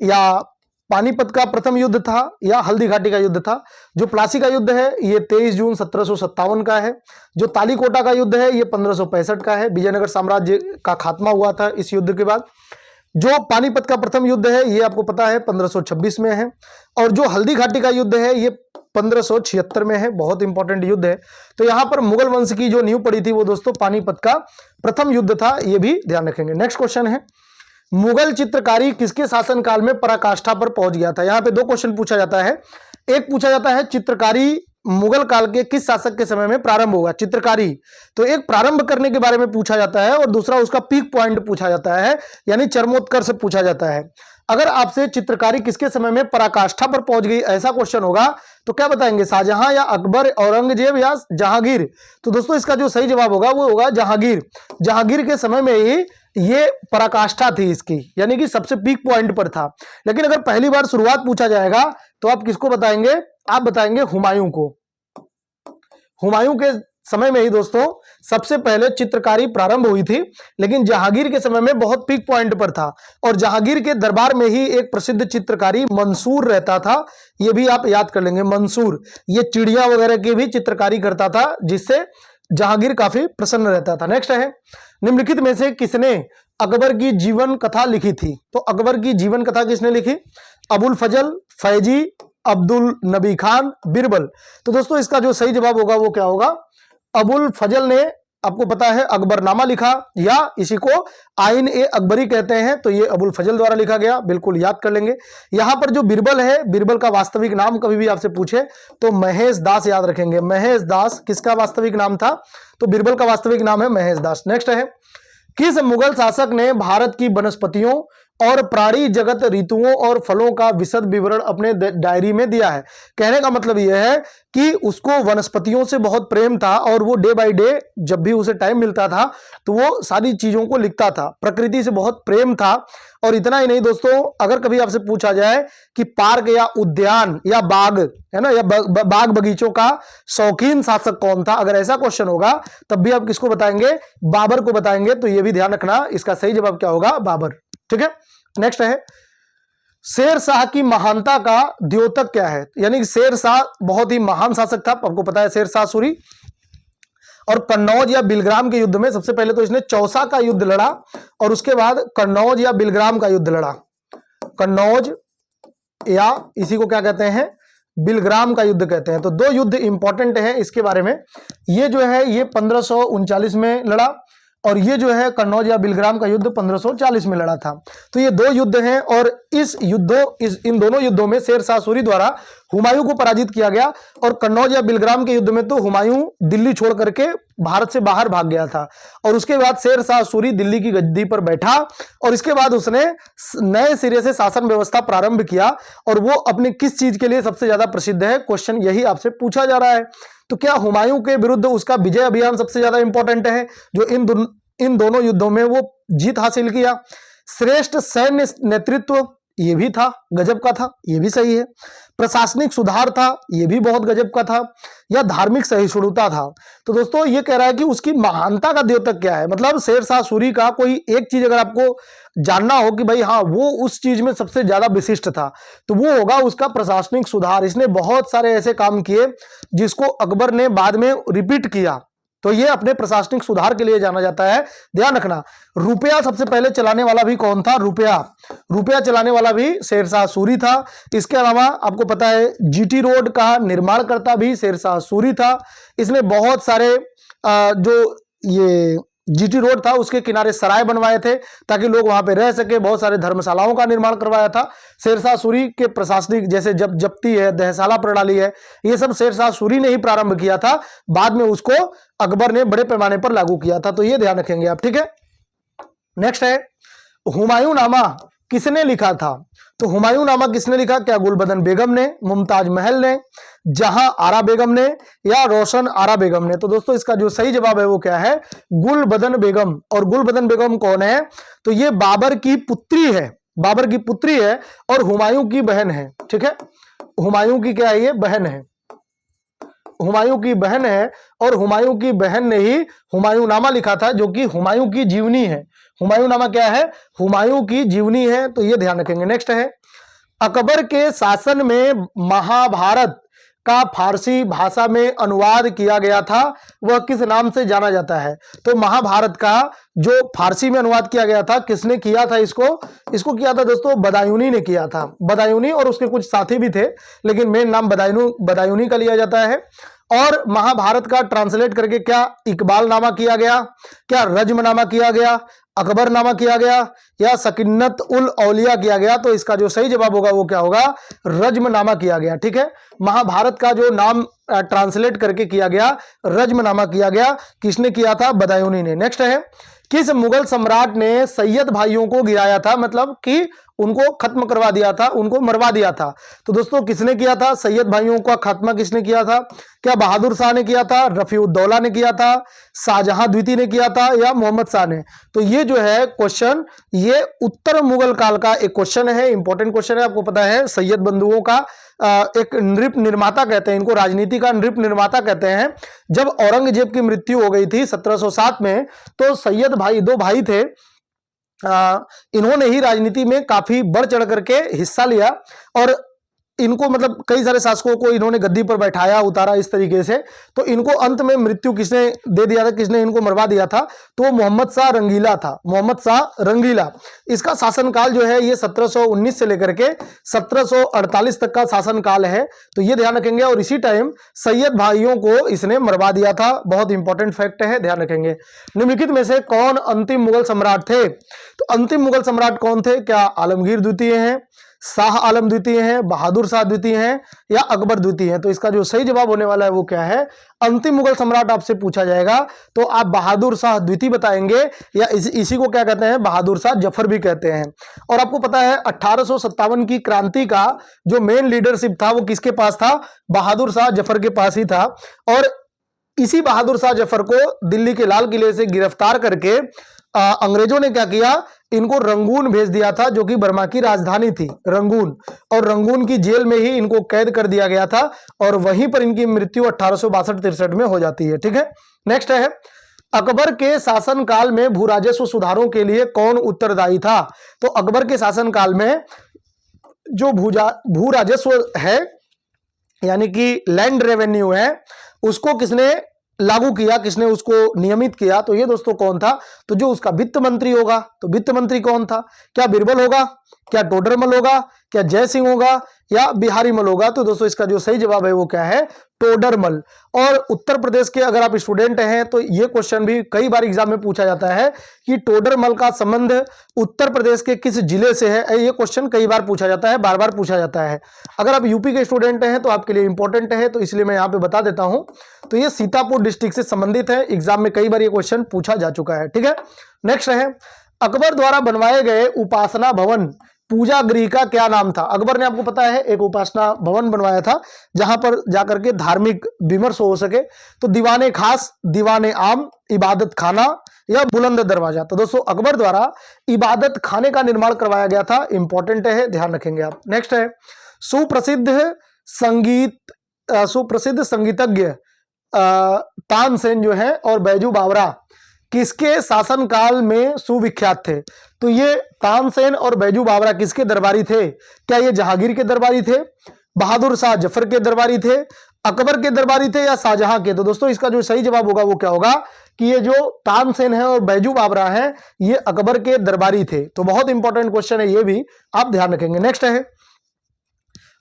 या पानीपत का प्रथम युद्ध था, या हल्दी घाटी का युद्ध था? जो प्लासी का युद्ध है ये 23 जून 1757 का है। जो तालीकोटा का युद्ध है ये 1565 का है। विजयनगर साम्राज्य का खात्मा हुआ था इस युद्ध के बाद। जो पानीपत का प्रथम युद्ध है ये आपको पता है 1526 में है। और जो हल्दी घाटी का युद्ध है ये 1576 में है। बहुत इंपॉर्टेंट युद्ध है। तो यहां पर मुगल वंश की जो नींव पड़ी थी वो दोस्तों पानीपत का प्रथम युद्ध था, ये भी ध्यान रखेंगे। नेक्स्ट क्वेश्चन है, मुगल चित्रकारी किसके शासनकाल में पराकाष्ठा पर पहुंच गया था? यहां पे 2 क्वेश्चन पूछा जाता है। एक पूछा जाता है चित्रकारी मुगल काल के किस शासक के समय में प्रारंभ होगा? चित्रकारी, तो एक प्रारंभ करने के बारे में पूछा जाता है और दूसरा उसका पीक पॉइंट पूछा जाता है, यानी चरमोत्कर्ष पूछा जाता है। अगर आपसे चित्रकारी किसके समय में पराकाष्ठा पर पहुंच गई ऐसा क्वेश्चन होगा तो क्या बताएंगे? शाहजहां या अकबर, औरंगजेब या जहांगीर? तो दोस्तों इसका जो सही जवाब होगा वो होगा जहांगीर। जहांगीर के समय में ही ये पराकाष्ठा थी इसकी, यानी कि सबसे पीक पॉइंट पर था। लेकिन अगर पहली बार शुरुआत पूछा जाएगा तो आप किसको बताएंगे? आप बताएंगे हुमायूं को। हुमायूं के समय में ही दोस्तों सबसे पहले चित्रकारी प्रारंभ हुई थी, लेकिन जहांगीर के समय में बहुत पीक पॉइंट पर था। और जहांगीर के दरबार में ही एक प्रसिद्ध चित्रकारी मंसूर रहता था, ये भी आप याद कर लेंगे। मंसूर ये चिड़िया वगैरह की भी चित्रकारी करता था, जिससे जहांगीर काफी प्रसन्न रहता था। नेक्स्ट है, निम्नलिखित में से किसने अकबर की जीवन कथा लिखी थी? तो अकबर की जीवन कथा किसने लिखी? अबुल फजल, फैजी, अब्दुल नबी खान, बिरबल? तो दोस्तों इसका जो सही जवाब होगा वो क्या होगा? अबुल फजल ने, आपको पता है, अकबरनामा लिखा, या इसी को आइन ए अकबरी कहते हैं। तो ये अबुल फजल द्वारा लिखा गया, बिल्कुल याद कर लेंगे। यहां पर जो बिरबल है, बिरबल का वास्तविक नाम कभी भी आपसे पूछे तो महेश दास याद रखेंगे। महेश दास किसका वास्तविक नाम था? तो बिरबल का वास्तविक नाम है महेश दास। नेक्स्ट है, किस मुगल शासक ने भारत की वनस्पतियों और प्राणी जगत, ऋतुओं और फलों का विशद विवरण अपने डायरी में दिया है? कहने का मतलब यह है कि उसको वनस्पतियों से बहुत प्रेम था और वो डे बाय डे जब भी उसे टाइम मिलता था तो वो सारी चीजों को लिखता था। प्रकृति से बहुत प्रेम था। और इतना ही नहीं दोस्तों, अगर कभी आपसे पूछा जाए कि पार्क या उद्यान या बाग है ना, या बाग बगीचों का शौकीन शासक कौन था, अगर ऐसा क्वेश्चन होगा तब भी आप किसको बताएंगे? बाबर को बताएंगे। तो ये भी ध्यान रखना, इसका सही जवाब क्या होगा? बाबर, ठीक है। नेक्स्ट है, शेर शाह की महानता का द्योतक क्या है? यानी कि शेर शाह बहुत ही महान शासक था, आपको पता है, शेर शाह सूरी। और कन्नौज या बिलग्राम के युद्ध में सबसे पहले तो इसने चौसा का युद्ध लड़ा और उसके बाद कन्नौज या बिलग्राम का युद्ध लड़ा। कन्नौज या इसी को क्या कहते हैं? बिलग्राम का युद्ध कहते हैं। तो 2 युद्ध इंपॉर्टेंट हैं इसके बारे में। ये जो है ये 1539 में लड़ा और ये जो है कन्नौज या बिलग्राम का युद्ध 1540 में लड़ा था। तो ये 2 युद्ध हैं और इन दोनों युद्धों में शेर शाह सूरी द्वारा हुमायूं को पराजित किया गया। और कन्नौज या बिलग्राम के युद्ध में तो हुमायूं दिल्ली छोड़ करके भारत से बाहर भाग गया था और उसके बाद शेर शाह सूरी दिल्ली की गद्दी पर बैठा और इसके बाद उसने नए सिरे से शासन व्यवस्था प्रारंभ किया। और वो अपने किस चीज के लिए सबसे ज्यादा प्रसिद्ध है? क्वेश्चन यही आपसे पूछा जा रहा है। तो क्या हुमायूं के विरुद्ध उसका विजय अभियान सबसे ज्यादा इंपॉर्टेंट है, जो इन दोनों युद्धों में वो जीत हासिल किया। श्रेष्ठ सैन्य नेतृत्व, ये भी था, गजब का था, ये भी सही है। प्रशासनिक सुधार था, ये भी बहुत गजब का था। या धार्मिक सहिष्णुता था। तो दोस्तों ये कह रहा है कि उसकी महानता का द्योतक क्या है, मतलब शेरशाह सूरी का कोई एक चीज अगर आपको जानना हो कि भाई हाँ वो उस चीज में सबसे ज्यादा विशिष्ट था, तो वो होगा उसका प्रशासनिक सुधार। इसने बहुत सारे ऐसे काम किए जिसको अकबर ने बाद में रिपीट किया, तो ये अपने प्रशासनिक सुधार के लिए जाना जाता है। ध्यान रखना, रुपया सबसे पहले चलाने वाला भी कौन था, रुपया चलाने वाला भी शेरशाह सूरी था। इसके अलावा आपको पता है जीटी रोड का निर्माण करता भी शेरशाह सूरी था। इसने बहुत सारे जो ये जीटी रोड था उसके किनारे सराय बनवाए थे ताकि लोग वहां पे रह सके, बहुत सारे धर्मशालाओं का निर्माण करवाया था। शेरशाह सूरी के प्रशासनिक जैसे जब्ती है, दहसाला प्रणाली है, ये सब शेरशाह सूरी ने ही प्रारंभ किया था, बाद में उसको अकबर ने बड़े पैमाने पर लागू किया था। तो ये ध्यान रखेंगे आप, ठीक है। नेक्स्ट है हुमायूं नामा किसने लिखा था, तो हुमायूं नामा किसने लिखा, क्या गुलबदन बेगम ने, मुमताज महल ने, जहां आरा बेगम ने, या रोशन आरा बेगम ने। तो दोस्तों इसका जो सही जवाब है वो क्या है, गुलबदन बेगम। और गुलबदन बेगम कौन है, तो ये बाबर की पुत्री है, बाबर की पुत्री है और हुमायूं की बहन है, ठीक है। हुमायूं की क्या है, ये बहन है, हुमायूं की बहन है। और हुमायूं की बहन ने ही हुमायूं नामा लिखा था, जो कि हुमायूं की जीवनी है। हुमायूं नामा क्या है, हुमायूं की जीवनी है, तो ये ध्यान रखेंगे। नेक्स्ट है अकबर के शासन में महाभारत का फारसी भाषा में अनुवाद किया गया था, वह किस नाम से जाना जाता है। तो महाभारत का जो फारसी में अनुवाद किया गया था, किसने किया था इसको किया था दोस्तों, बदायूनी ने किया था। बदायूनी और उसके कुछ साथी भी थे, लेकिन मेन नाम बदायूनी का लिया जाता है। और महाभारत का ट्रांसलेट करके क्या इकबाल नामा किया गया, क्या रज्मनामा किया गया, अकबरनामा किया गया, या सकिन्नत उल औलिया किया गया। तो इसका जो सही जवाब होगा वो क्या होगा, रज्मनामा किया गया, ठीक है। महाभारत का जो नाम ट्रांसलेट करके किया गया, रज्मनामा किया गया, किसने किया था, बदायूनी ने। नेक्स्ट है किस मुगल सम्राट ने सैयद भाइयों को गिराया था, मतलब कि उनको खत्म करवा दिया था, उनको मरवा दिया था। तो दोस्तों किसने किया था, सैयद भाइयों का खात्मा किसने किया था, क्या बहादुर शाह ने किया था, रफीउद्दौला ने किया था, शाहजहां द्वितीय ने किया था, या मोहम्मद शाह ने। तो ये जो है क्वेश्चन, ये उत्तर मुगल काल का एक क्वेश्चन है, इंपॉर्टेंट क्वेश्चन है। आपको पता है सैयद बंधुओं का एक नृप निर्माता कहते हैं इनको, राजनीति का नृप निर्माता कहते हैं। जब औरंगजेब की मृत्यु हो गई थी 1707 में, तो सैयद भाई, दो भाई थे, इन्होंने ही राजनीति में काफी बढ़ चढ़ करके हिस्सा लिया और इनको मतलब कई सारे शासकों को इन्होंने गद्दी पर बैठाया, उतारा, इस तरीके से। तो इनको अंत में मृत्यु किसने दे दिया था, किसने इनको मरवा दिया था, तो मोहम्मद शाह रंगीला था, मोहम्मद शाह रंगीला। इसका शासनकाल जो है ये 1719 से लेकर के 1748 तक का शासनकाल है, तो ये ध्यान रखेंगे। और इसी टाइम सैयद भाइयों को इसने मरवा दिया था, बहुत इंपॉर्टेंट फैक्ट है, ध्यान रखेंगे। निम्नलिखित में से कौन अंतिम मुगल सम्राट थे, तो अंतिम मुगल सम्राट कौन थे, क्या आलमगीर द्वितीय हैं, शाह आलम द्वितीय हैं, बहादुर शाह द्वितीय हैं, या अकबर द्वितीय हैं। तो इसका जो सही जवाब होने वाला है वो क्या है, अंतिम मुगल सम्राट आपसे पूछा जाएगा तो आप बहादुर शाह द्वितीय बताएंगे, या इसी को क्या कहते हैं, बहादुर शाह जफर भी कहते हैं। और आपको पता है 1857 की क्रांति का जो मेन लीडरशिप था वो किसके पास था, बहादुर शाह जफर के पास ही था। और इसी बहादुर शाह जफर को दिल्ली के लाल किले से गिरफ्तार करके अंग्रेजों ने क्या किया, इनको रंगून भेज दिया था, जो कि बर्मा की राजधानी थी रंगून। और रंगून की जेल में ही इनको कैद कर दिया गया था और वहीं पर इनकी मृत्यु 1862-63 में हो जाती है, ठीक है। नेक्स्ट है अकबर के शासनकाल में भू राजस्व सुधारों के लिए कौन उत्तरदायी था। तो अकबर के शासनकाल में जो भू राजस्व है यानी कि लैंड रेवेन्यू है, उसको किसने लागू किया, किसने उसको नियमित किया, तो ये दोस्तों कौन था, तो जो उसका वित्त मंत्री होगा। तो वित्त मंत्री कौन था, क्या बिरबल होगा, क्या टोडरमल होगा, क्या जय सिंह होगा, या बिहारी मल होगा। तो दोस्तों इसका जो सही जवाब है वो क्या है, टोडरमल। और उत्तर प्रदेश के अगर आप स्टूडेंट हैं तो ये क्वेश्चन भी कई बार एग्जाम में पूछा जाता है कि टोडरमल का संबंध उत्तर प्रदेश के किस जिले से है। ये क्वेश्चन कई बार पूछा जाता है, बार बार पूछा जाता है। अगर आप यूपी के स्टूडेंट हैं तो आपके लिए इंपॉर्टेंट है, तो इसलिए मैं यहाँ पे बता देता हूं। तो ये सीतापुर डिस्ट्रिक्ट से संबंधित है, एग्जाम में कई बार ये क्वेश्चन पूछा जा चुका है, ठीक है। नेक्स्ट है अकबर द्वारा बनवाए गए उपासना भवन पूजा गृह का क्या नाम था? अकबर ने आपको पता है एक उपासना भवन बनवाया था जहां पर जाकर के धार्मिक विमर्श हो सके। तो दीवाने खास, दीवाने आम, इबादत खाना या बुलंद दरवाजा। तो दोस्तों अकबर द्वारा इबादत खाने का निर्माण करवाया गया था। इंपॉर्टेंट है, ध्यान रखेंगे आप। नेक्स्ट है सुप्रसिद्ध संगीतज्ञ तानसेन जो है और बैजू बावरा किसके शासनकाल में सुविख्यात थे? तो ये तानसेन और बैजू बावरा किसके दरबारी थे? क्या ये जहांगीर के दरबारी थे, बहादुर शाह जफर के दरबारी थे, अकबर के दरबारी थे या शाहजहां के? तो दोस्तों इसका जो सही जवाब होगा वो क्या होगा कि ये जो तानसेन है और बैजू बावरा है ये अकबर के दरबारी थे। तो बहुत इंपॉर्टेंट क्वेश्चन है, ये भी आप ध्यान रखेंगे। नेक्स्ट है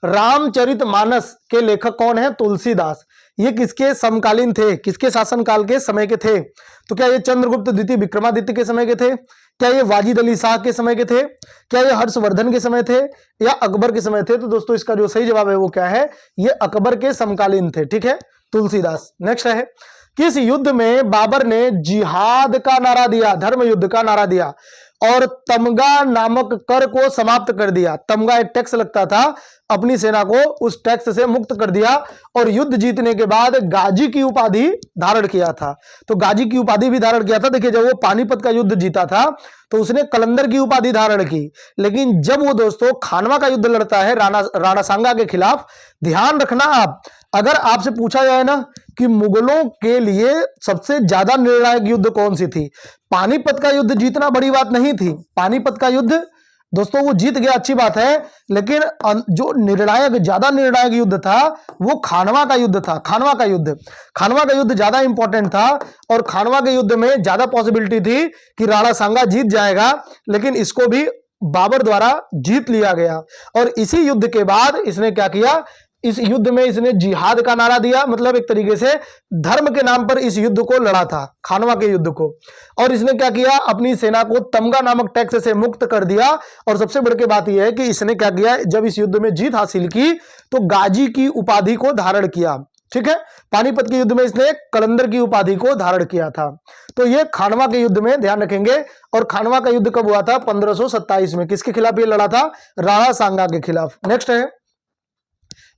रामचरितमानस के लेखक कौन है? तुलसीदास। ये किसके समकालीन थे, किसके शासनकाल के समय के थे? तो क्या ये चंद्रगुप्त द्वितीय विक्रमादित्य के समय के थे, क्या ये वाजिद अली शाह के समय के थे, क्या ये हर्षवर्धन के समय थे या अकबर के समय थे? तो दोस्तों इसका जो सही जवाब है वो क्या है, ये अकबर के समकालीन थे। ठीक है, तुलसीदास। नेक्स्ट है किस युद्ध में बाबर ने जिहाद का नारा दिया, धर्म युद्ध का नारा दिया और तमगा नामक कर को समाप्त कर दिया? तमगा एक टैक्स लगता था, अपनी सेना को उस टैक्स से मुक्त कर दिया और युद्ध जीतने के बाद गाजी की उपाधि धारण किया था। तो गाजी की उपाधि भी धारण किया था। देखिए जब वो पानीपत का युद्ध जीता था तो उसने कलंदर की उपाधि धारण की, लेकिन जब वो दोस्तों खानवा का युद्ध लड़ता है राणा सांगा के खिलाफ, ध्यान रखना आप, अगर आपसे पूछा जाए ना कि मुगलों के लिए सबसे ज्यादा निर्णायक युद्ध कौन सी थी, पानीपत का युद्ध जीतना बड़ी बात नहीं थी। पानीपत का युद्ध दोस्तों वो जीत गया, अच्छी बात है, लेकिन जो ज्यादा निर्णायक युद्ध था वो खानवा का युद्ध था। खानवा का युद्ध ज्यादा इंपॉर्टेंट था और खानवा के युद्ध में ज्यादा पॉसिबिलिटी थी कि राणा सांगा जीत जाएगा, लेकिन इसको भी बाबर द्वारा जीत लिया गया। और इसी युद्ध के बाद इसने क्या किया, इस युद्ध में इसने जिहाद का नारा दिया, मतलब एक तरीके से धर्म के नाम पर इस युद्ध को लड़ा था, खानवा के युद्ध को। और इसने क्या किया, अपनी सेना को तमगा नामक टैक्स से मुक्त कर दिया। और सबसे बड़ी के बात यह है कि इसने क्या किया, जब इस युद्ध में जीत हासिल की तो गाजी की उपाधि को धारण किया। ठीक है, पानीपत के युद्ध में इसने कलंदर की उपाधि को धारण किया था। तो ये खानवा के युद्ध में ध्यान रखेंगे। और खानवा का युद्ध कब हुआ था? 1527 में। किसके खिलाफ ये लड़ा था? राणा सांगा के खिलाफ। नेक्स्ट है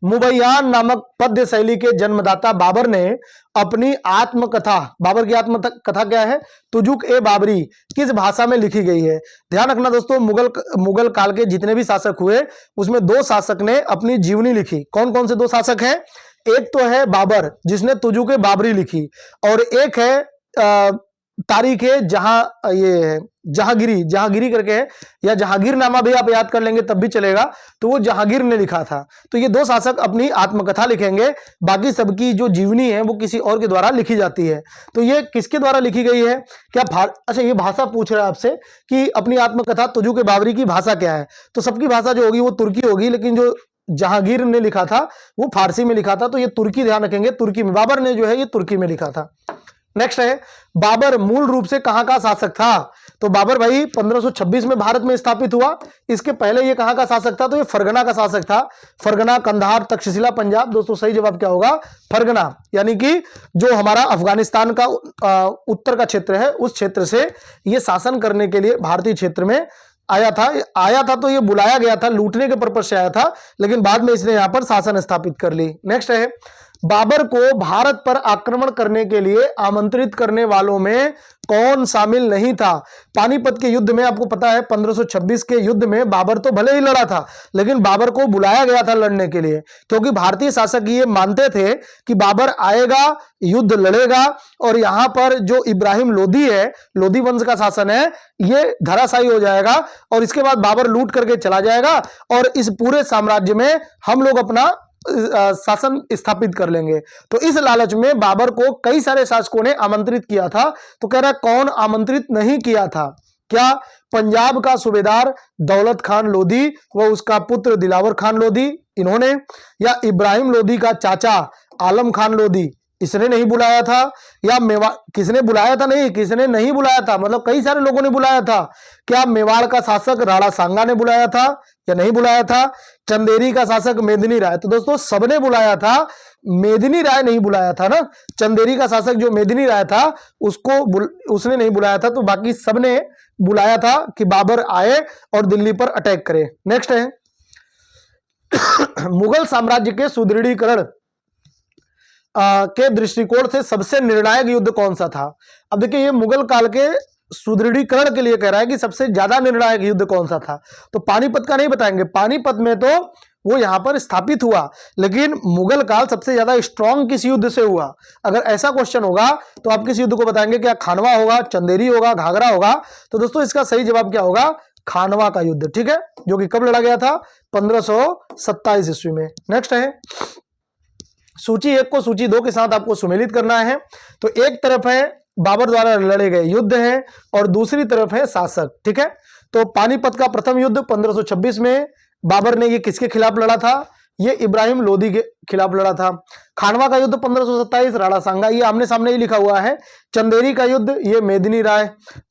मुबैयान नामक पद्य शैली के जन्मदाता बाबर ने अपनी आत्मकथा, बाबर की आत्मकथा क्या है? तुजुक ए बाबरी, किस भाषा में लिखी गई है? ध्यान रखना दोस्तों, मुगल काल के जितने भी शासक हुए उसमें दो शासक ने अपनी जीवनी लिखी। कौन कौन से दो शासक हैं? एक तो है बाबर जिसने तुजुक ए बाबरी लिखी, और एक है तारीख है जहां ये जहांगीरी करके है, या जहांगीरनामा भी आप याद कर लेंगे तब भी चलेगा। तो वो जहांगीर ने लिखा था। तो ये दो शासक अपनी आत्मकथा लिखेंगे, बाकी सबकी जो जीवनी है वो किसी और के द्वारा लिखी जाती है। तो ये किसके द्वारा लिखी गई है? क्या अच्छा ये भाषा पूछ रहा है आपसे कि अपनी आत्मकथा तुजुक ए बाबरी की भाषा क्या है? तो सबकी भाषा जो होगी वो तुर्की होगी, लेकिन जो जहांगीर ने लिखा था वो फारसी में लिखा था। तो ये तुर्की, ध्यान रखेंगे, तुर्की में। बाबर ने जो है ये तुर्की में लिखा था। नेक्स्ट है बाबर मूल रूप से कहां का शासक था? तो बाबर भाई 1526 में भारत में स्थापित हुआ। इसके पहले ये कहां का शासक था? तो ये फरगना का शासक था। फरगना, कंधार, तक्षशिला, पंजाब। दोस्तों सही जवाब क्या होगा? फरगना, यानी कि जो हमारा अफगानिस्तान का उत्तर का क्षेत्र है उस क्षेत्र से ये शासन करने के लिए भारतीय क्षेत्र में आया था। तो ये बुलाया गया था, लूटने के पर्पज से आया था, लेकिन बाद में इसने यहां पर शासन स्थापित कर ली। नेक्स्ट है बाबर को भारत पर आक्रमण करने के लिए आमंत्रित करने वालों में कौन शामिल नहीं था? पानीपत के युद्ध में आपको पता है 1526 के युद्ध में बाबर तो भले ही लड़ा था, लेकिन बाबर को बुलाया गया था लड़ने के लिए, क्योंकि भारतीय शासक ये मानते थे कि बाबर आएगा, युद्ध लड़ेगा और यहां पर जो इब्राहिम लोदी है, लोदी वंश का शासन है, ये धराशायी हो जाएगा और इसके बाद बाबर लूट करके चला जाएगा और इस पूरे साम्राज्य में हम लोग अपना शासन स्थापित कर लेंगे। तो इस लालच में बाबर को कई सारे शासकों ने आमंत्रित किया था। तो कह रहा है कौन आमंत्रित नहीं किया था? क्या पंजाब का सूबेदार दौलत खान लोदी व उसका पुत्र दिलावर खान लोदी, इन्होंने, या इब्राहिम लोदी का चाचा आलम खान लोदी, इसने नहीं बुलाया था, या मेवाड़, किसने बुलाया था? नहीं, किसने नहीं बुलाया था, मतलब कई सारे लोगों ने बुलाया था। क्या मेवाड़ का शासक राणा सांगा ने बुलाया था या नहीं बुलाया था? चंदेरी का शासक मेदिनी राय, तो दोस्तों सबने बुलाया था, मेदिनी राय नहीं बुलाया था ना। चंदेरी का शासक जो मेदिनी राय था उसने नहीं बुलाया था, तो बाकी सबने बुलाया था कि बाबर आए और दिल्ली पर अटैक करे। नेक्स्ट है मुगल साम्राज्य के सुदृढ़ीकरण के दृष्टिकोण से सबसे निर्णायक युद्ध कौन सा था। अब देखिए ये मुगल काल के सुदृढ़ीकरण के लिए कह रहा है कि सबसे ज्यादा निर्णायक युद्ध कौन सा था। तो पानीपत का नहीं बताएंगे, पानीपत में तो वो यहां पर स्थापित हुआ, लेकिन मुगल काल सबसे ज्यादा स्ट्रांग किस युद्ध से हुआ। अगर ऐसा क्वेश्चन होगा तो आप किस युद्ध को बताएंगे, क्या खानवा होगा, चंदेरी होगा, घाघरा होगा। तो दोस्तों इसका सही जवाब क्या होगा, खानवा का युद्ध, ठीक है, जो कि कब लड़ा गया था, 1527 ईस्वी में। नेक्स्ट है सूची 1 को सूची 2 के साथ आपको सुमेलित करना है। तो एक तरफ है बाबर द्वारा लड़े गए युद्ध है और दूसरी तरफ है शासक, ठीक है। तो पानीपत का प्रथम युद्ध 1526 में बाबर ने ये किसके खिलाफ लड़ा था, ये इब्राहिम लोदी के खिलाफ लड़ा था। खानवा का युद्ध 1527 राणा सांगा, ये आमने सामने ही लिखा हुआ है। चंदेरी का युद्ध ये मेदिनी राय,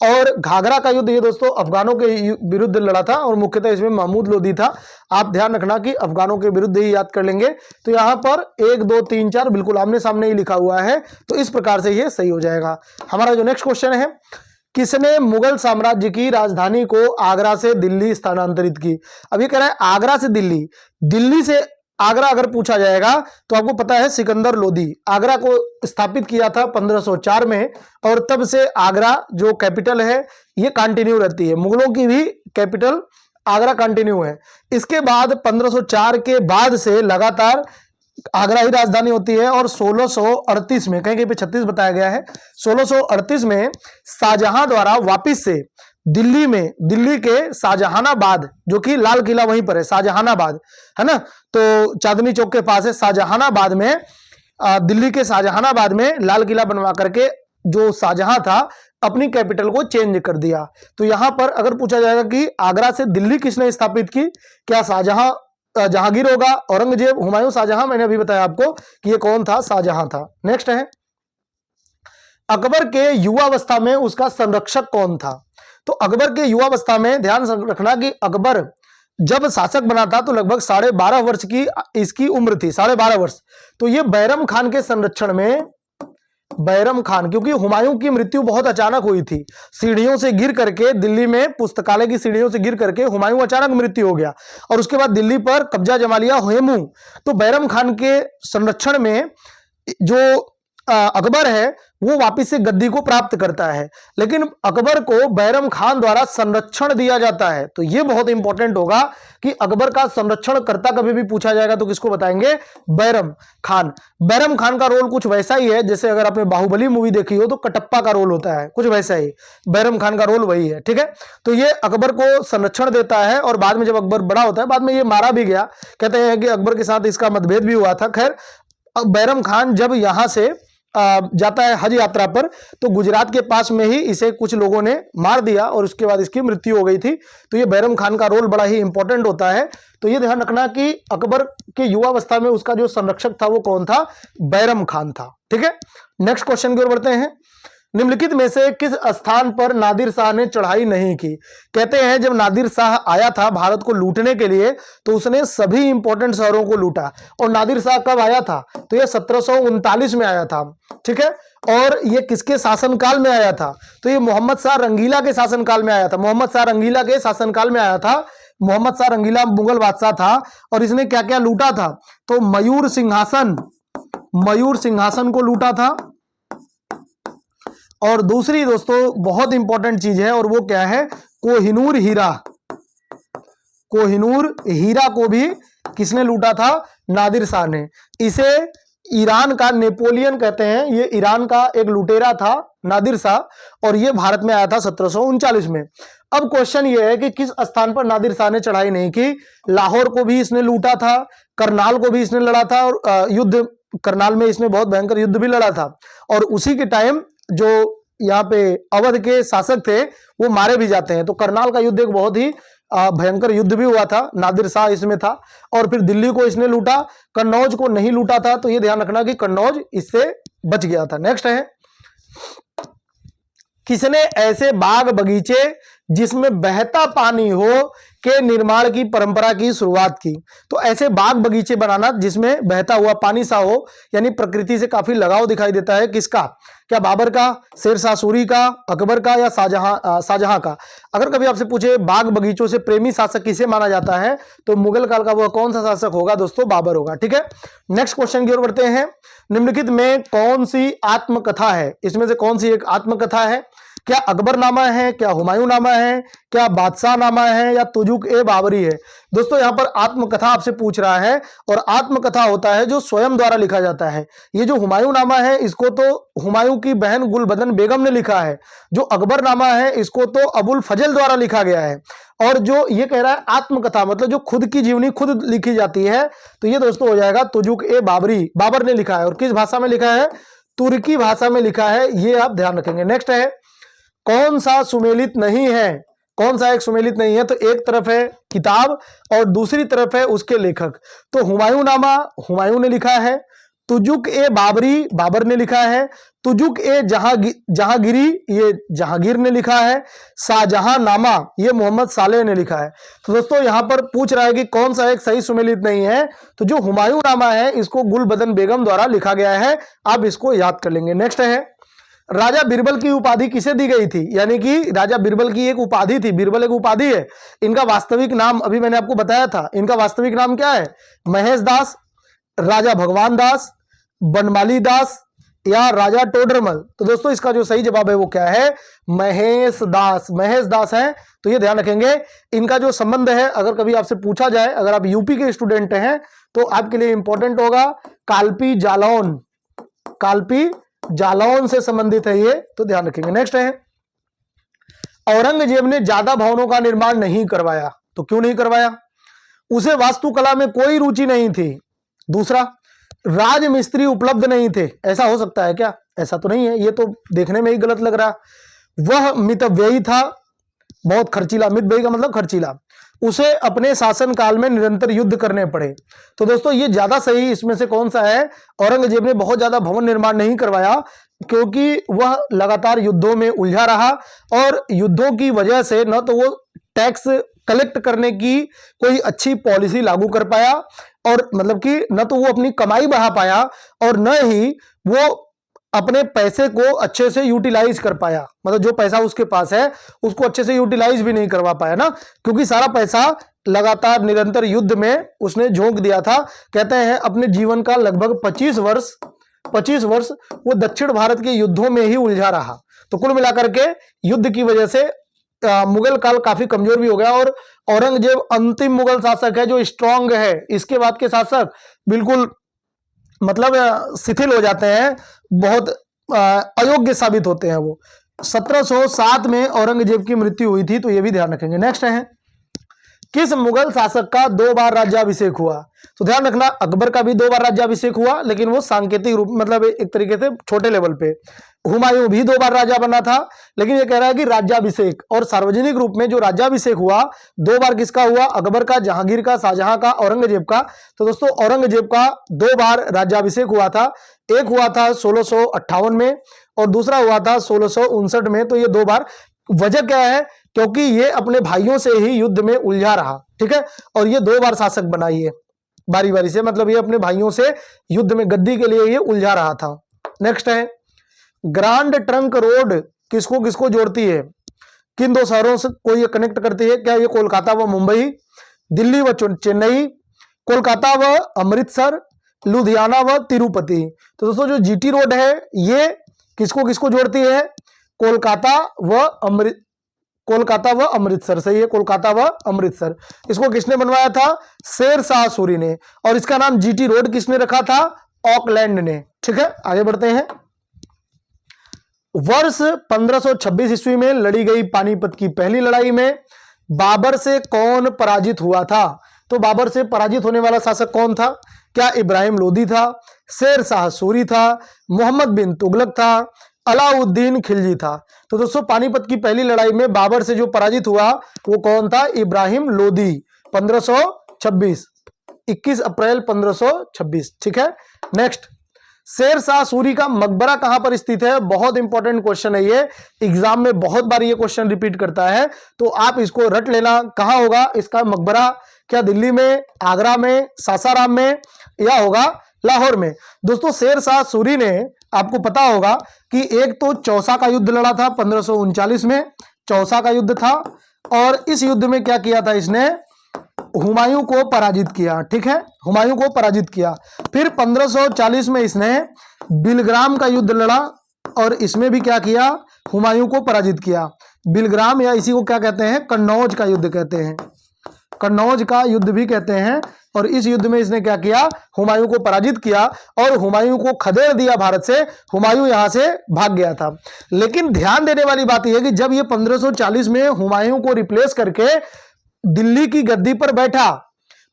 और घाघरा का युद्ध ये दोस्तों अफगानों के विरुद्ध लड़ा था और मुख्यतः इसमें महमूद लोदी था। आप ध्यान रखना कि अफगानों के विरुद्ध ही याद कर लेंगे। तो यहाँ पर 1 2 3 4 बिल्कुल आमने सामने ही लिखा हुआ है, तो इस प्रकार से ये सही हो जाएगा। हमारा जो नेक्स्ट क्वेश्चन है, किसने मुगल साम्राज्य की राजधानी को आगरा से दिल्ली स्थानांतरित की। अभी कह रहा है आगरा से दिल्ली, दिल्ली से आगरा अगर पूछा जाएगा तो आपको पता है सिकंदर लोदी आगरा को स्थापित किया था 1504 में, और तब से आगरा जो कैपिटल है ये कंटिन्यू रहती है। मुगलों की भी कैपिटल आगरा कंटिन्यू है। इसके बाद 1504 के बाद से लगातार आगरा ही राजधानी होती है, और 1638 में, कहीं कहीं पे 36 बताया गया है, 1638 में शाहजहां द्वारा वापिस से दिल्ली में, दिल्ली के शाहजहानाबाद, जो कि लाल किला वहीं पर है, शाहजहानाबाद है ना, तो चांदनी चौक के पास है शाहजहानाबाद में, दिल्ली के शाहजहानाबाद में लाल किला बनवा करके जो शाहजहां था अपनी कैपिटल को चेंज कर दिया। तो यहां पर अगर पूछा जाएगा कि आगरा से दिल्ली किसने स्थापित की, क्या शाहजहां, जहांगीर होगा, औरंगजेब, हुमायूं, शाहजहां। मैंने अभी बताया आपको कि ये कौन था, शाहजहां था। नेक्स्ट है अकबर के युवावस्था में उसका संरक्षक कौन था। तो अकबर के युवावस्था में ध्यान रखना कि अकबर जब शासक बना था तो लगभग 12.5 वर्ष की इसकी उम्र थी, 12.5 वर्ष। तो ये बैरम खान के संरक्षण में, बैरम खान, क्योंकि हुमायूं की मृत्यु बहुत अचानक हुई थी, सीढ़ियों से गिर करके, दिल्ली में पुस्तकालय की सीढ़ियों से गिर करके हुमायूं अचानक मृत्यु हो गया और उसके बाद दिल्ली पर कब्जा जमा लिया हुमायूं। तो बैरम खान के संरक्षण में जो अकबर है वो वापिस से गद्दी को प्राप्त करता है, लेकिन अकबर को बैरम खान द्वारा संरक्षण दिया जाता है। तो ये बहुत इंपॉर्टेंट होगा कि अकबर का संरक्षण करता कभी भी पूछा जाएगा तो किसको बताएंगे, बैरम खान। बैरम खान का रोल कुछ वैसा ही है जैसे अगर आपने बाहुबली मूवी देखी हो तो कटप्पा का रोल होता है, कुछ वैसा ही बैरम खान का रोल वही है, ठीक है। तो ये अकबर को संरक्षण देता है और बाद में जब अकबर बड़ा होता है, बाद में ये मारा भी गया, कहते हैं कि अकबर के साथ इसका मतभेद भी हुआ था। खैर बैरम खान जब यहां से जाता है हज यात्रा पर तो गुजरात के पास में ही इसे कुछ लोगों ने मार दिया और उसके बाद इसकी मृत्यु हो गई थी। तो ये बैरम खान का रोल बड़ा ही इंपॉर्टेंट होता है। तो ये ध्यान रखना कि अकबर के युवावस्था में उसका जो संरक्षक था वो कौन था, बैरम खान था, ठीक है। नेक्स्ट क्वेश्चन की ओर बढ़ते हैं। निम्नलिखित में से किस स्थान पर नादिर शाह ने चढ़ाई नहीं की। कहते हैं जब नादिर शाह आया था भारत को लूटने के लिए तो उसने सभी इंपॉर्टेंट शहरों को लूटा। और नादिर शाह कब आया था, तो ये 1739 में आया था, ठीक है। और ये किसके शासनकाल में आया था, तो ये मोहम्मद शाह रंगीला के शासनकाल में आया था। मोहम्मद शाह रंगीला के शासनकाल में आया था। मोहम्मद शाह रंगीला मुगल बादशाह था और इसने क्या क्या लूटा था, तो मयूर सिंहासन को लूटा था। और दूसरी दोस्तों बहुत इंपॉर्टेंट चीज है और वो क्या है, कोहिनूर हीरा। कोहिनूर हीरा को भी किसने लूटा था, नादिर शाह ने। इसे ईरान का नेपोलियन कहते हैं। ये ईरान का एक लुटेरा था नादिर शाह और ये भारत में आया था 1739 में। अब क्वेश्चन ये है कि किस स्थान पर नादिर शाह ने चढ़ाई नहीं की। लाहौर को भी इसने लूटा था, करनाल को भी इसने लड़ा था और युद्ध करनाल में इसने बहुत भयंकर युद्ध भी लड़ा था। और उसी के टाइम जो यहाँ पे अवध के शासक थे वो मारे भी जाते हैं। तो करनाल का युद्ध एक बहुत ही भयंकर युद्ध भी हुआ था, नादिर शाह इसमें था। और फिर दिल्ली को इसने लूटा, कन्नौज को नहीं लूटा था। तो ये ध्यान रखना कि कन्नौज इससे बच गया था। नेक्स्ट है किसने ऐसे बाग बगीचे जिसमें बहता पानी हो के निर्माण की परंपरा की शुरुआत की। तो ऐसे बाग बगीचे बनाना जिसमें बहता हुआ पानी सा हो, यानी प्रकृति से काफी लगाव दिखाई देता है, किसका? क्या बाबर का, शेरशाह सूरी का, अकबर का या शाहजहां का? अगर कभी आपसे पूछे बाग बगीचों से प्रेमी शासक किसे माना जाता है, तो मुगल काल का वह कौन सा शासक होगा दोस्तों? बाबर होगा। ठीक है, नेक्स्ट क्वेश्चन की ओर बढ़ते हैं। निम्नलिखित में कौन सी आत्मकथा है? इसमें से कौन सी एक आत्मकथा है? क्या अकबरनामा है, क्या हुमायूंनामा है, क्या बादशाहनामा है, या तुजुक ए बाबरी है? दोस्तों यहां पर आत्मकथा आपसे पूछ रहा है, और आत्मकथा होता है जो स्वयं द्वारा लिखा जाता है। ये जो हुमायूंनामा है इसको तो हुमायूं की बहन गुलबदन बेगम ने लिखा है। जो अकबरनामा है इसको तो अबुल फजल द्वारा लिखा गया है। और जो ये कह रहा है आत्मकथा, मतलब जो खुद की जीवनी खुद लिखी जाती है, तो ये दोस्तों हो जाएगा तुजुक ए बाबरी, बाबर ने लिखा है। और किस भाषा में लिखा है? तुर्की भाषा में लिखा है, ये आप ध्यान रखेंगे। नेक्स्ट है, कौन सा सुमेलित नहीं है? कौन सा एक सुमेलित नहीं है? तो एक तरफ है किताब और दूसरी तरफ है उसके लेखक। तो हुमायूंनामा हुमायूं ने लिखा है, तुजुक ए बाबरी बाबर ने लिखा है, तुजुक ए जहांगीरी ये जहांगीर ने लिखा है, शाहजहांनामा ये मोहम्मद सालेह ने लिखा है। तो दोस्तों यहां पर पूछ रहा है कि कौन सा एक सही सुमेलित नहीं है? तो जो हुमायूंनामा है इसको गुलबदन बेगम द्वारा लिखा गया है, आप इसको याद कर लेंगे। नेक्स्ट है, राजा बीरबल की उपाधि किसे दी गई थी? यानी कि राजा बीरबल की एक उपाधि थी, बीरबल एक उपाधि है। इनका वास्तविक नाम अभी मैंने आपको बताया था, इनका वास्तविक नाम क्या है? महेश दास, राजा भगवान दास, बनमाली दास या राजा टोडरमल? तो दोस्तों इसका जो सही जवाब है वो क्या है? महेश दास, महेश दास है। तो ये ध्यान रखेंगे। इनका जो संबंध है अगर कभी आपसे पूछा जाए, अगर आप यूपी के स्टूडेंट हैं तो आपके लिए इंपॉर्टेंट होगा, कालपी जालौन, कालपी जालौन से संबंधित है ये, तो ध्यान रखेंगे। नेक्स्ट है, औरंगजेब ने ज्यादा भवनों का निर्माण नहीं करवाया। तो क्यों नहीं करवाया? उसे वास्तुकला में कोई रुचि नहीं थी। दूसरा, राजमिस्त्री उपलब्ध नहीं थे। ऐसा हो सकता है क्या? ऐसा तो नहीं है, ये तो देखने में ही गलत लग रहा। वह मितव्ययी था, बहुत खर्चीला, मितव्ययी का मतलब खर्चीला। उसे अपने शासनकाल में निरंतर युद्ध करने पड़े। तो दोस्तों ये ज्यादा सही इसमें से कौन सा है? औरंगजेब ने बहुत ज्यादा भवन निर्माण नहीं करवाया, क्योंकि वह लगातार युद्धों में उलझा रहा, और युद्धों की वजह से न तो वो टैक्स कलेक्ट करने की कोई अच्छी पॉलिसी लागू कर पाया, और मतलब कि न तो वो अपनी कमाई बढ़ा पाया, और न ही वो अपने पैसे को अच्छे से यूटिलाइज कर पाया। मतलब जो पैसा उसके पास है उसको अच्छे से यूटिलाइज भी नहीं करवा पाया ना, क्योंकि सारा पैसा लगातार निरंतर युद्ध में उसने झोंक दिया था। कहते हैं अपने जीवन का लगभग 25 वर्ष वो दक्षिण भारत के युद्धों में ही उलझा रहा। तो कुल मिलाकर के युद्ध की वजह से मुगल काल काफी कमजोर भी हो गया, और औरंगजेब अंतिम मुगल शासक है जो स्ट्रांग है। इसके बाद के शासक बिल्कुल मतलब शिथिल हो जाते हैं, बहुत अयोग्य साबित होते हैं वो। 1707 में औरंगजेब की मृत्यु हुई थी, तो ये भी ध्यान रखेंगे। नेक्स्ट है, किस मुगल शासक का 2 बार राज्याभिषेक हुआ? तो ध्यान रखना, अकबर का भी 2 बार राज्याभिषेक हुआ, लेकिन वो सांकेतिक रूप, मतलब एक तरीके से छोटे लेवल पे। हुमायूं भी 2 बार राजा बना था, लेकिन ये कह रहा है कि राज्याभिषेक और सार्वजनिक रूप में जो राज्याभिषेक हुआ 2 बार किसका हुआ? अकबर का, जहांगीर का, शाहजहां का, औरंगजेब का। तो दोस्तों औरंगजेब का 2 बार राज्याभिषेक हुआ था। एक हुआ था 1658 में और दूसरा हुआ था 1659 में। तो ये 2 बार, वजह क्या है? क्योंकि ये अपने भाइयों से ही युद्ध में उलझा रहा, ठीक है, और ये 2 बार शासक बना, ये बारी बारी से, मतलब ये अपने भाइयों से युद्ध में गद्दी के लिए ये उलझा रहा था। नेक्स्ट है, ग्रांड ट्रंक रोड किसको किसको जोड़ती है? किन 2 शहरों से को ये कनेक्ट करती है? क्या ये कोलकाता व मुंबई, दिल्ली व चेन्नई, कोलकाता व अमृतसर, लुधियाना व तिरुपति? तो दोस्तों जो जीटी रोड है ये किसको किसको जोड़ती है? कोलकाता व अमृतसर। सही है, कोलकाता व अमृतसर। इसको किसने बनवाया था? शेरशाह सूरी ने। और इसका नाम जीटी रोड किसने रखा था? ऑकलैंड ने। ठीक है, आगे बढ़ते हैं। वर्ष 1526 ईस्वी में लड़ी गई पानीपत की पहली लड़ाई में बाबर से कौन पराजित हुआ था? तो बाबर से पराजित होने वाला शासक कौन था? क्या इब्राहिम लोदी था, शेरशाह सूरी था, मोहम्मद बिन तुगलक था, अलाउद्दीन खिलजी था? तो दोस्तों पानीपत की पहली लड़ाई में बाबर से जो पराजित हुआ वो कौन था? इब्राहिम लोदी। 1526, 21 अप्रैल 1526। ठीक है, नेक्स्ट, शेर शाह सूरी का मकबरा कहां पर स्थित है? बहुत इंपॉर्टेंट क्वेश्चन है ये, एग्जाम में बहुत बार ये क्वेश्चन रिपीट करता है, तो आप इसको रट लेना। कहां होगा इसका मकबरा? क्या दिल्ली में, आगरा में, सासाराम में, या होगा लाहौर में? दोस्तों शेर शाह सूरी ने, आपको पता होगा कि एक तो चौसा का युद्ध लड़ा था 1539 में, चौसा का युद्ध था, और इस युद्ध में क्या किया था इसने? हुमायूं को पराजित किया। ठीक है, हुमायूं को पराजित किया। फिर 1540 में इसने बिलग्राम का युद्ध लड़ा, और इसमें भी क्या किया? हुमायूं को पराजित किया। बिलग्राम, या इसी को क्या कहते हैं? कन्नौज का युद्ध कहते हैं, कन्नौज का युद्ध भी कहते हैं। और इस युद्ध में इसने क्या किया? हुमायूं को पराजित किया और हुमायूं को खदेड़ दिया भारत से। हुमायूं यहां से भाग गया था। लेकिन ध्यान देने वाली बात यह है कि जब ये 1540 में हुमायूं को रिप्लेस करके दिल्ली की गद्दी पर बैठा,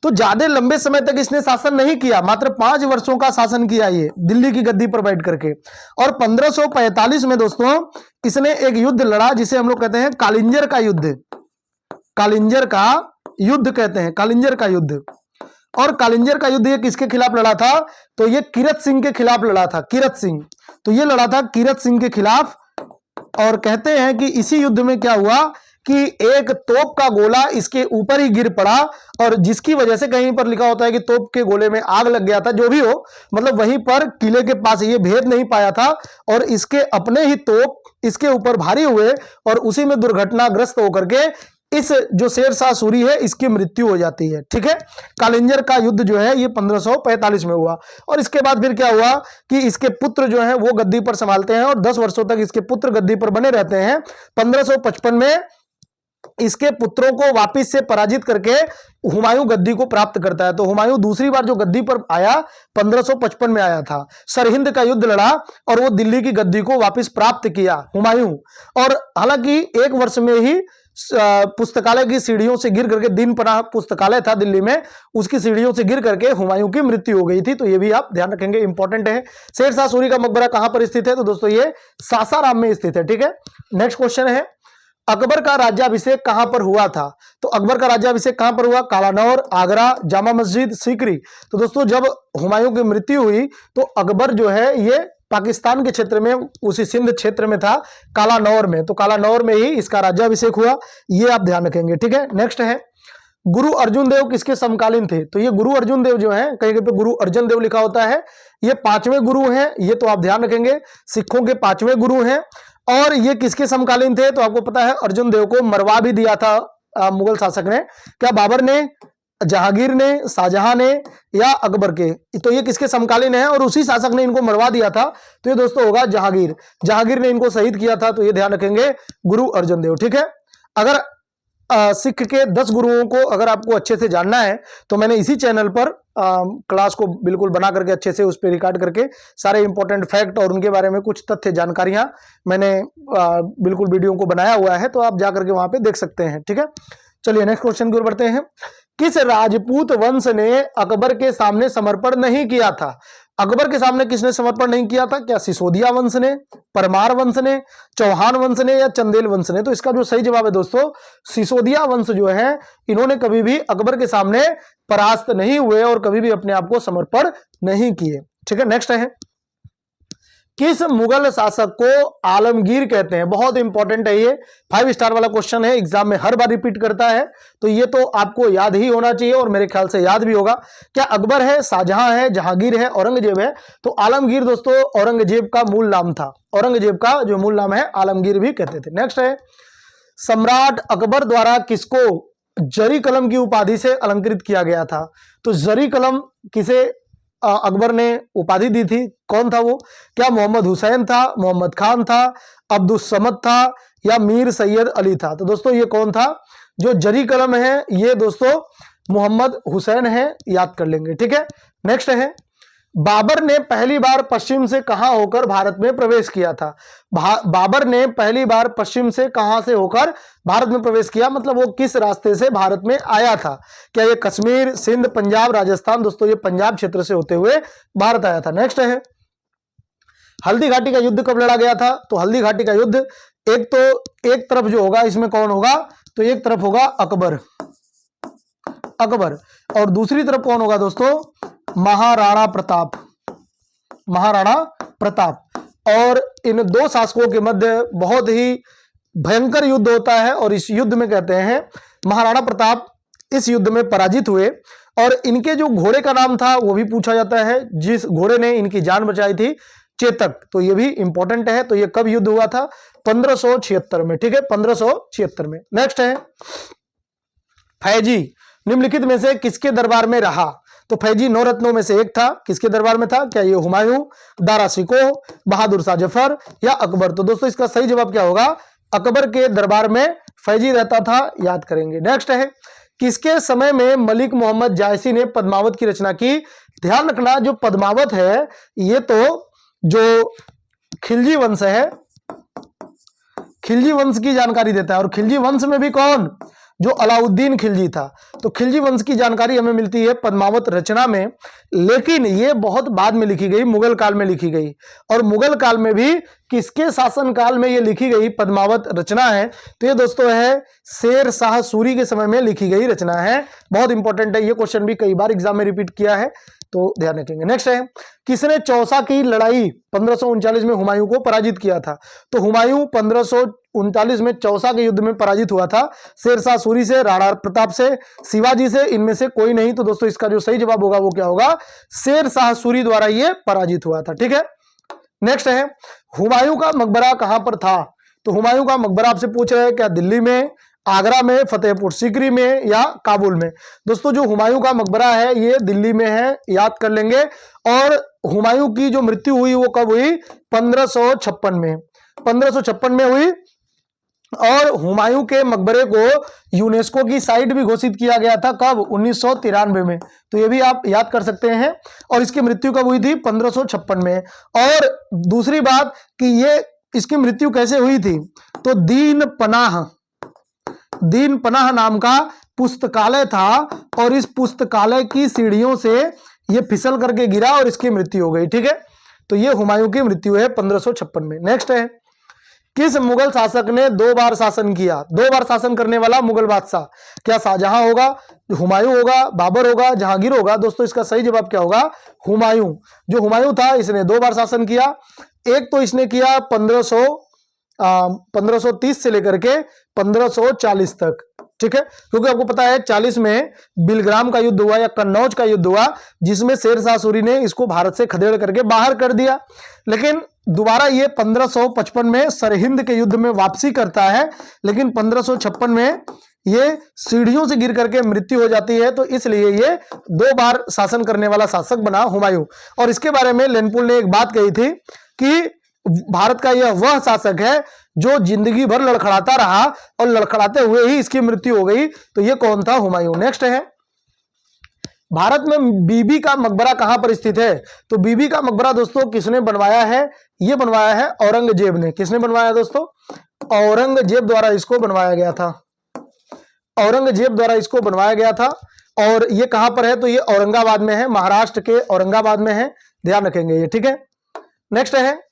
तो ज्यादा लंबे समय तक इसने शासन नहीं किया, मात्र 5 वर्षों का शासन किया ये दिल्ली की गद्दी पर बैठ करके। और 1545 में दोस्तों इसने एक युद्ध लड़ा जिसे हम लोग कहते हैं कालिंजर का युद्ध, कालिंजर का युद्ध कहते हैं, कालिंजर का युद्ध। और कालिंजर का युद्ध ये किसके खिलाफ लड़ा था? तो ये कीरत सिंह के खिलाफ लड़ा था, कीरत सिंह। तो ये लड़ा था कीरत सिंह के खिलाफ। और कहते हैं कि इसी युद्ध में क्या हुआ कि एक तोप का गोला इसके ऊपर ही गिर पड़ा, और जिसकी वजह से कहीं पर लिखा होता है कि तोप के गोले में आग लग गया था। जो भी हो, मतलब वहीं पर किले के पास ये भेद नहीं पाया था, और इसके अपने ही तोप इसके ऊपर भारी हुए, और उसी में दुर्घटनाग्रस्त होकर के इस जो शेर शाह सूरी है इसकी मृत्यु हो जाती है। ठीक है, कालिंजर का युद्ध जो है ये 1545 में हुआ। और इसके बाद फिर क्या हुआ कि इसके पुत्र जो है वो गद्दी पर संभालते हैं, और 10 वर्षों तक इसके पुत्र गद्दी पर बने रहते हैं। 1555 में इसके पुत्रों को वापिस से पराजित करके हुमायूं गद्दी को प्राप्त करता है। तो हुमायूं दूसरी बार जो गद्दी पर आया 1555 में आया था, सरहिंद का युद्ध लड़ा, और वो दिल्ली की गद्दी को वापिस प्राप्त किया हुमायूं। और हालांकि 1 वर्ष में ही पुस्तकालय की सीढ़ियों से गिर करके, दिन पनाह पुस्तकालय था दिल्ली में, उसकी सीढ़ियों से गिर करके हुमायूं की मृत्यु हो गई थी। तो ये भी आप ध्यान रखेंगे, इंपॉर्टेंट है। शेर शाह सूरी का मकबरा कहां पर स्थित है? तो दोस्तों ये सासाराम में स्थित है। ठीक है, नेक्स्ट क्वेश्चन है, अकबर का राज्याभिषेक कहां पर हुआ था? तो अकबर का राज्याभिषेक कहां पर हुआ? कालानौर, आगरा, जामा मस्जिद, सीकरी। तो दोस्तों जब हुमायूं की मृत्यु हुई तो अकबर जो है ये पाकिस्तान के क्षेत्र में, उसी सिंध क्षेत्र में था, कालानौर में। तो कालानौर में ही इसका राज्याभिषेक हुआ, ये आप ध्यान रखेंगे। ठीक है, नेक्स्ट है, गुरु अर्जुन देव किसके समकालीन थे? तो ये गुरु अर्जुन देव जो है, कहीं पे गुरु अर्जन देव लिखा होता है, ये 5वें गुरु हैं, ये तो आप ध्यान रखेंगे, सिखों के 5वें गुरु हैं। और ये किसके समकालीन थे? तो आपको पता है अर्जुन देव को मरवा भी दिया था मुगल शासक ने। क्या बाबर ने, जहांगीर ने, शाहजहां ने, या अकबर के? तो ये किसके समकालीन है और उसी शासक ने इनको मरवा दिया था? तो ये दोस्तों होगा जहांगीर, जहांगीर ने इनको शहीद किया था। तो ये ध्यान रखेंगे, गुरु अर्जन देव। ठीक है, अगर सिख के 10 गुरुओं को अगर आपको अच्छे से जानना है तो मैंने इसी चैनल पर क्लास को बिल्कुल बना करके अच्छे से उस पर रिकॉर्ड करके सारे इंपॉर्टेंट फैक्ट और उनके बारे में कुछ तथ्य जानकारियां मैंने बिल्कुल वीडियो को बनाया हुआ है, तो आप जा करके वहां पे देख सकते हैं। ठीक है, चलिए नेक्स्ट क्वेश्चन की ओर बढ़ते हैं। किस राजपूत वंश ने अकबर के सामने समर्पण नहीं किया था? अकबर के सामने किसने समर्पण नहीं किया था? क्या सिसोदिया वंश ने, परमार वंश ने, चौहान वंश ने, या चंदेल वंश ने? तो इसका जो सही जवाब है दोस्तों, सिसोदिया वंश जो है इन्होंने कभी भी अकबर के सामने परास्त नहीं हुए और कभी भी अपने आप को समर्पण नहीं किए। ठीक है, नेक्स्ट है, किस मुगल शासक को आलमगीर कहते हैं? बहुत इंपॉर्टेंट है ये, 5 स्टार वाला क्वेश्चन है, एग्जाम में हर बार रिपीट करता है, तो ये तो आपको याद ही होना चाहिए और मेरे ख्याल से याद भी होगा। क्या अकबर है, शाहजहां है, जहांगीर है, औरंगजेब है? तो आलमगीर दोस्तों औरंगजेब का मूल नाम था, औरंगजेब का जो मूल नाम है आलमगीर भी कहते थे। नेक्स्ट है, सम्राट अकबर द्वारा किसको जरी कलम की उपाधि से अलंकृत किया गया था? तो जरी कलम किसे अकबर ने उपाधि दी थी? कौन था वो? क्या मोहम्मद हुसैन था, मोहम्मद खान था, अब्दुल समद था, या मीर सैयद अली था? तो दोस्तों ये कौन था? जो जरी कलम है ये दोस्तों मोहम्मद हुसैन है, याद कर लेंगे। ठीक है, नेक्स्ट है, बाबर ने पहली बार पश्चिम से कहां होकर भारत में प्रवेश किया था? बाबर ने पहली बार पश्चिम से कहां से होकर भारत में प्रवेश किया, मतलब वो किस रास्ते से भारत में आया था? क्या ये कश्मीर, सिंध, पंजाब, राजस्थान? दोस्तों ये पंजाब क्षेत्र से होते हुए भारत आया था। नेक्स्ट है, हल्दी घाटी का युद्ध कब लड़ा गया था? तो हल्दी घाटी का युद्ध एक तरफ जो होगा इसमें कौन होगा? तो एक तरफ होगा अकबर, और दूसरी तरफ कौन होगा दोस्तों? महाराणा प्रताप। महाराणा प्रताप। और इन दो शासकों के मध्य बहुत ही भयंकर युद्ध होता है और इस युद्ध में कहते हैं महाराणा प्रताप इस युद्ध में पराजित हुए। और इनके जो घोड़े का नाम था वो भी पूछा जाता है, जिस घोड़े ने इनकी जान बचाई थी, चेतक। तो ये भी इंपॉर्टेंट है। तो ये कब युद्ध हुआ था? 1576 में। ठीक है, 1576 में। नेक्स्ट है फैजी निम्नलिखित में से किसके दरबार में रहा? तो फैजी 9 रत्नों में से एक था। किसके दरबार में था? क्या ये हुमायूं, दारा शिकोह, बहादुर शाह जफर या अकबर? तो दोस्तों इसका सही जवाब क्या होगा? अकबर के दरबार में फैजी रहता था, याद करेंगे। नेक्स्ट है किसके समय में मलिक मोहम्मद जायसी ने पद्मावत की रचना की? ध्यान रखना, जो पद्मावत है ये तो जो खिलजी वंश है, खिलजी वंश की जानकारी देता है। और खिलजी वंश में भी कौन? जो अलाउद्दीन खिलजी था। तो खिलजी वंश की जानकारी हमें मिलती है पद्मावत रचना में, लेकिन ये बहुत बाद में लिखी गई, मुगल काल में लिखी गई। और मुगल काल में भी किसके शासन काल में ये लिखी गई पद्मावत रचना है? तो ये दोस्तों है शेर शाह सूरी के समय में लिखी गई रचना है। बहुत इंपॉर्टेंट है, ये क्वेश्चन भी कई बार एग्जाम में रिपीट किया है, तो ध्यान रखेंगे। नेक्स्ट है किसने चौसा की लड़ाई 1539 में हुमायूं को पराजित किया था? तो हुमायूं 1539 में चौसा के युद्ध में पराजित हुआ था। शेरशाह सूरी से, राणा प्रताप से, शिवाजी से, इनमें से कोई नहीं। तो दोस्तों इसका जो सही जवाब होगा वो क्या होगा? शेरशाह सूरी द्वारा ये पराजित हुआ था। ठीक है, नेक्स्ट है हुमायूं का मकबरा कहां पर था? तो हुमायूं का मकबरा आपसे पूछ रहे हैं क्या दिल्ली में, आगरा में, फतेहपुर सीकरी में या काबुल में? दोस्तों जो हुमायूं का मकबरा है ये दिल्ली में है, याद कर लेंगे। और हुमायूं की जो मृत्यु हुई वो कब हुई? 1556 में। 1556 में हुई। और हुमायूं के मकबरे को यूनेस्को की साइट भी घोषित किया गया था, कब? 1993 में। तो ये भी आप याद कर सकते हैं। और इसकी मृत्यु कब हुई थी? 1556 में। और दूसरी बात कि ये इसकी मृत्यु कैसे हुई थी? तो दीन पनाह नाम का पुस्तकालय था और इस पुस्तकालय की सीढ़ियों से ये फिसल करके गिरा और इसकी मृत्यु हो गई। ठीक है, तो ये हुमायूं की मृत्यु है 1556 में। नेक्स्ट है किस मुगल शासक ने 2 बार शासन किया? 2 बार शासन करने वाला मुगल बादशाह, क्या शाहजहां होगा, हुमायूं होगा, बाबर होगा, जहांगीर होगा? दोस्तों इसका सही जवाब क्या होगा? हुमायूं। जो हुमायूं था इसने 2 बार शासन किया। एक तो इसने किया 1530 से लेकर के 1540 तक। ठीक है, क्योंकि आपको पता है 40 में बिलग्राम का युद्ध हुआ या कन्नौज का युद्ध हुआ, जिसमें शेरशाह सूरी ने इसको भारत से खदेड़ करके बाहर कर दिया। लेकिन दोबारा ये 1555 में सरहिंद के युद्ध में वापसी करता है, लेकिन 1556 में ये सीढ़ियों से गिर करके मृत्यु हो जाती है। तो इसलिए ये 2 बार शासन करने वाला शासक बना हुमायूं। और इसके बारे में लेनपुल ने एक बात कही थी कि भारत का यह वह शासक है जो जिंदगी भर लड़खड़ाता रहा और लड़खड़ाते हुए ही इसकी मृत्यु हो गई। तो ये कौन था? हुमायूं। नेक्स्ट है भारत में बीबी का मकबरा कहां पर स्थित है? तो बीबी का मकबरा दोस्तों किसने बनवाया है? ये बनवाया है औरंगजेब ने। किसने बनवाया दोस्तों? औरंगजेब द्वारा इसको बनवाया गया था। औरंगजेब द्वारा इसको बनवाया गया था। और ये कहां पर है? तो ये औरंगाबाद में है, महाराष्ट्र के औरंगाबाद में है, ध्यान रखेंगे ये। ठीक है, नेक्स्ट है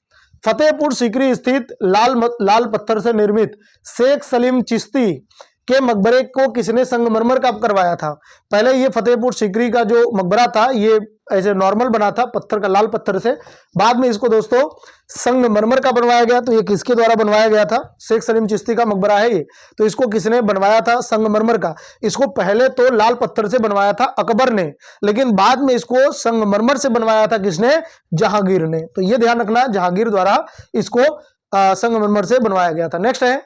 फतेहपुर सीकरी स्थित लाल पत्थर से निर्मित शेख सलीम चिश्ती के मकबरे को किसने संगमरमर का करवाया था? पहले ये फतेहपुर सीकरी का जो मकबरा था ये ऐसे नॉर्मल बना था पत्थर का, लाल पत्थर से। बाद में इसको दोस्तों संगमरमर का बनवाया गया। तो ये किसके द्वारा बनवाया गया था? शेख सलीम चिश्ती का मकबरा है ये। तो इसको किसने बनवाया था? संगमरमर का। इसको पहले तो लाल पत्थर से बनवाया था अकबर ने, लेकिन बाद में इसको संगमरमर से बनवाया था किसने? जहांगीर ने। तो ये ध्यान रखना, जहांगीर द्वारा इसको संगमरमर से बनवाया गया था। नेक्स्ट है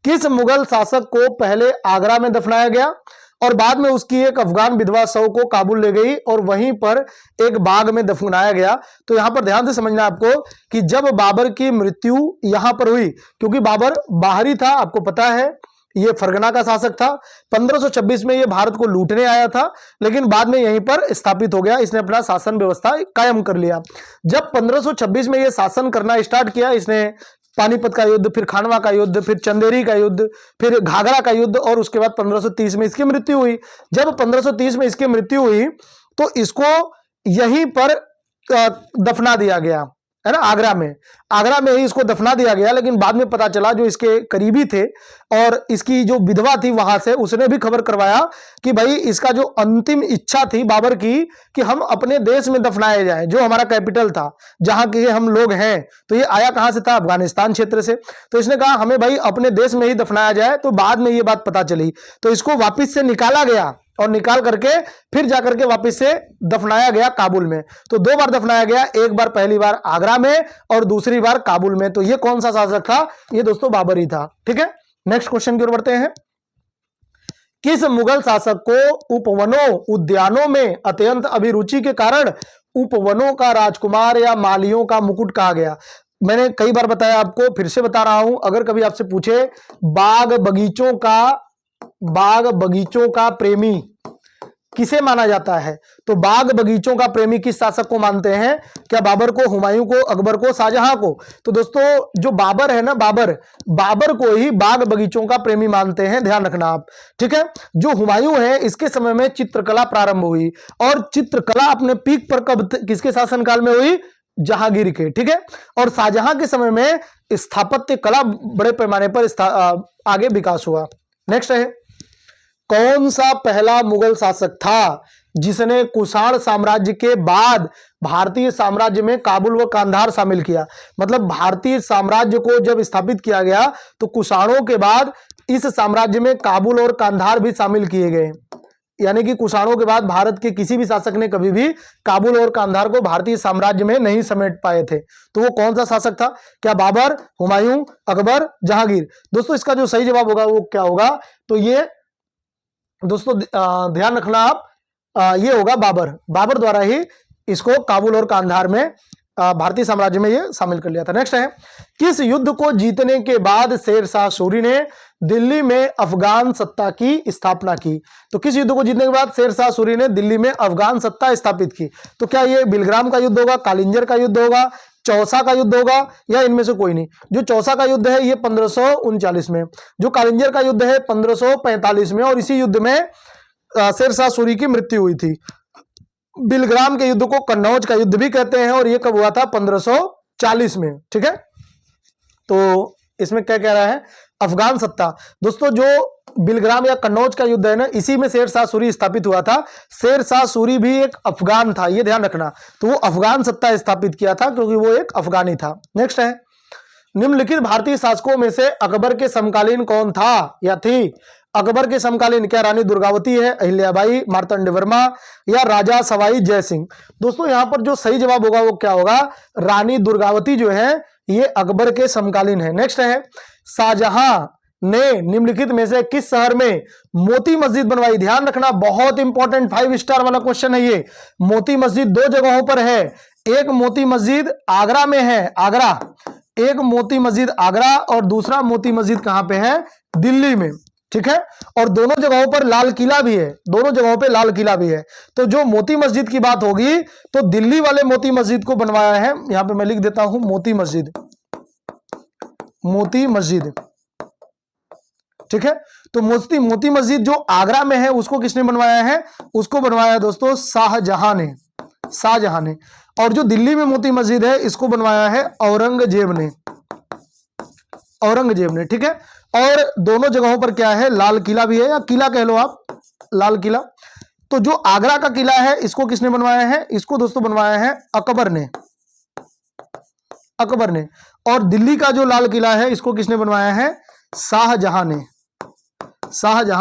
किस मुगल शासक को पहले आगरा में दफनाया गया और बाद में उसकी एक अफगान विधवा शव को काबुल ले गई और वहीं पर एक बाग में दफनाया गया? तो यहां पर ध्यान से समझना आपको कि जब बाबर की मृत्यु यहां पर हुई, क्योंकि बाबर बाहरी था, आपको पता है ये फरगना का शासक था। 1526 में ये भारत को लूटने आया था, लेकिन बाद में यहीं पर स्थापित हो गया, इसने अपना शासन व्यवस्था कायम कर लिया। जब 1526 में ये शासन करना स्टार्ट किया, इसने पानीपत का युद्ध, फिर खानवा का युद्ध, फिर चंदेरी का युद्ध, फिर घाघरा का युद्ध, और उसके बाद 1530 में इसकी मृत्यु हुई। जब 1530 में इसकी मृत्यु हुई तो इसको यहीं पर दफना दिया गया। है ना, आगरा में ही इसको दफना दिया गया। लेकिन बाद में पता चला जो इसके करीबी थे और इसकी जो विधवा थी वहां से, उसने भी खबर करवाया कि भाई इसका जो अंतिम इच्छा थी बाबर की कि हम अपने देश में दफनाए जाए, जो हमारा कैपिटल था, जहां के हम लोग हैं। तो ये आया कहां से था? अफगानिस्तान क्षेत्र से। तो इसने कहा हमें भाई अपने देश में ही दफनाया जाए। तो बाद में ये बात पता चली, तो इसको वापिस से निकाला गया और निकाल करके फिर जाकर के वापस से दफनाया गया काबुल में। तो 2 बार दफनाया गया, एक बार पहली बार आगरा में और दूसरी बार काबुल में। तो ये कौन सा शासक था? ये दोस्तों बाबर ही था। ठीक है, नेक्स्ट क्वेश्चन की ओर बढ़ते हैं। किस मुगल शासक को उपवनों उद्यानों में अत्यंत अभिरुचि के कारण उपवनों का राजकुमार या मालियों का मुकुट कहा गया? मैंने कई बार बताया आपको, फिर से बता रहा हूं। अगर कभी आपसे पूछे बाग बगीचों का प्रेमी किसे माना जाता है, तो बाग बगीचों का प्रेमी किस शासक को मानते हैं? क्या बाबर को, हुमायूं को, अकबर को, शाहजहां को? तो दोस्तों जो बाबर है ना, बाबर को ही बाग बगीचों का प्रेमी मानते हैं, ध्यान रखना आप। ठीक है, जो हुमायूं है इसके समय में चित्रकला प्रारंभ हुई, और चित्रकला अपने पीक पर कब, किसके शासनकाल में हुई? जहांगीर के। ठीक है, और शाहजहां के समय में स्थापत्य कला बड़े पैमाने पर आगे विकास हुआ। नेक्स्ट है, कौन सा पहला मुगल शासक था जिसने कुषाण साम्राज्य के बाद भारतीय साम्राज्य में काबुल व कांधार शामिल किया? मतलब भारतीय साम्राज्य को जब स्थापित किया गया तो कुषाणों के बाद इस साम्राज्य में काबुल और कांधार भी शामिल किए गए। यानी कि कुषाणों के बाद भारत के किसी भी शासक ने कभी भी काबुल और कांधार को भारतीय साम्राज्य में नहीं समेट पाए थे। तो वो कौन सा शासक था? क्या बाबर, हुमायूं, अकबर, जहांगीर? दोस्तों इसका जो सही जवाब होगा वो क्या होगा? तो ये दोस्तों ध्यान रखना आप, ये होगा बाबर द्वारा ही इसको काबुल और कांधार में भारतीय साम्राज्य में ये शामिल कर लिया था। नेक्स्ट है, किस युद्ध को जीतने के बाद शेर शाह सूरी ने दिल्ली में अफगान सत्ता की स्थापना की? तो किस युद्ध को जीतने के बाद शेर शाह सूरी ने दिल्ली में अफगान सत्ता स्थापित की? तो क्या ये बिलग्राम का युद्ध होगा, कालिंजर का युद्ध होगा, चौसा का युद्ध होगा, या इनमें से कोई नहीं? जो चौसा का युद्ध है ये 1539 में, जो कालिंजर का युद्ध है 1545 में, और इसी युद्ध में शेर शाह सूरी की मृत्यु हुई थी। बिलग्राम के युद्ध को कन्नौज का युद्ध भी कहते हैं, और ये कब हुआ था? 1540 में। ठीक है, तो इसमें क्या कह रहा है? अफगान सत्ता। दोस्तों जो बिलग्राम या कन्नौज का युद्ध है ना, इसी में शेर शाह सूरी स्थापित हुआ था। शेर शाह सूरी भी एक अफगान था, ये ध्यान रखना। तो वो अफगान सत्ता स्थापित किया था क्योंकि वो एक अफगानी था। नेक्स्ट है, निम्नलिखित भारतीय शासकों में से अकबर के समकालीन कौन था या थी? अकबर के समकालीन क्या रानी दुर्गावती है, अहिल्याबाई, मार्तंड वर्मा, या राजा सवाई जय सिंह? दोस्तों यहां पर जो सही जवाब होगा वो क्या होगा? रानी दुर्गावती जो है ये अकबर के समकालीन है। नेक्स्ट है, शाहजहां ने निम्नलिखित में से किस शहर में मोती मस्जिद बनवाई? ध्यान रखना, बहुत इंपॉर्टेंट 5 स्टार वाला क्वेश्चन है ये। मोती मस्जिद 2 जगहों पर है। एक मोती मस्जिद आगरा में है, आगरा, एक मोती मस्जिद आगरा, और दूसरा मोती मस्जिद कहां पे है? दिल्ली में। ठीक है, और दोनों जगहों पर लाल किला भी है, दोनों जगहों पे लाल किला भी है। तो जो मोती मस्जिद की बात होगी तो दिल्ली वाले मोती मस्जिद को बनवाया है, यहां पे मैं लिख देता हूं मोती मस्जिद, मोती मस्जिद। ठीक है, तो मोती मस्जिद जो आगरा में है उसको किसने बनवाया है? उसको बनवाया दोस्तों शाहजहां ने। और जो दिल्ली में मोती मस्जिद है इसको बनवाया है औरंगजेब ने। ठीक है, और दोनों जगहों पर क्या है? लाल किला भी है, या किला कह लो आप, लाल किला। तो जो आगरा का किला है इसको किसने बनवाया है? इसको दोस्तों बनवाया है अकबर ने। और दिल्ली का जो लाल किला है इसको किसने बनवाया है? शाहजहां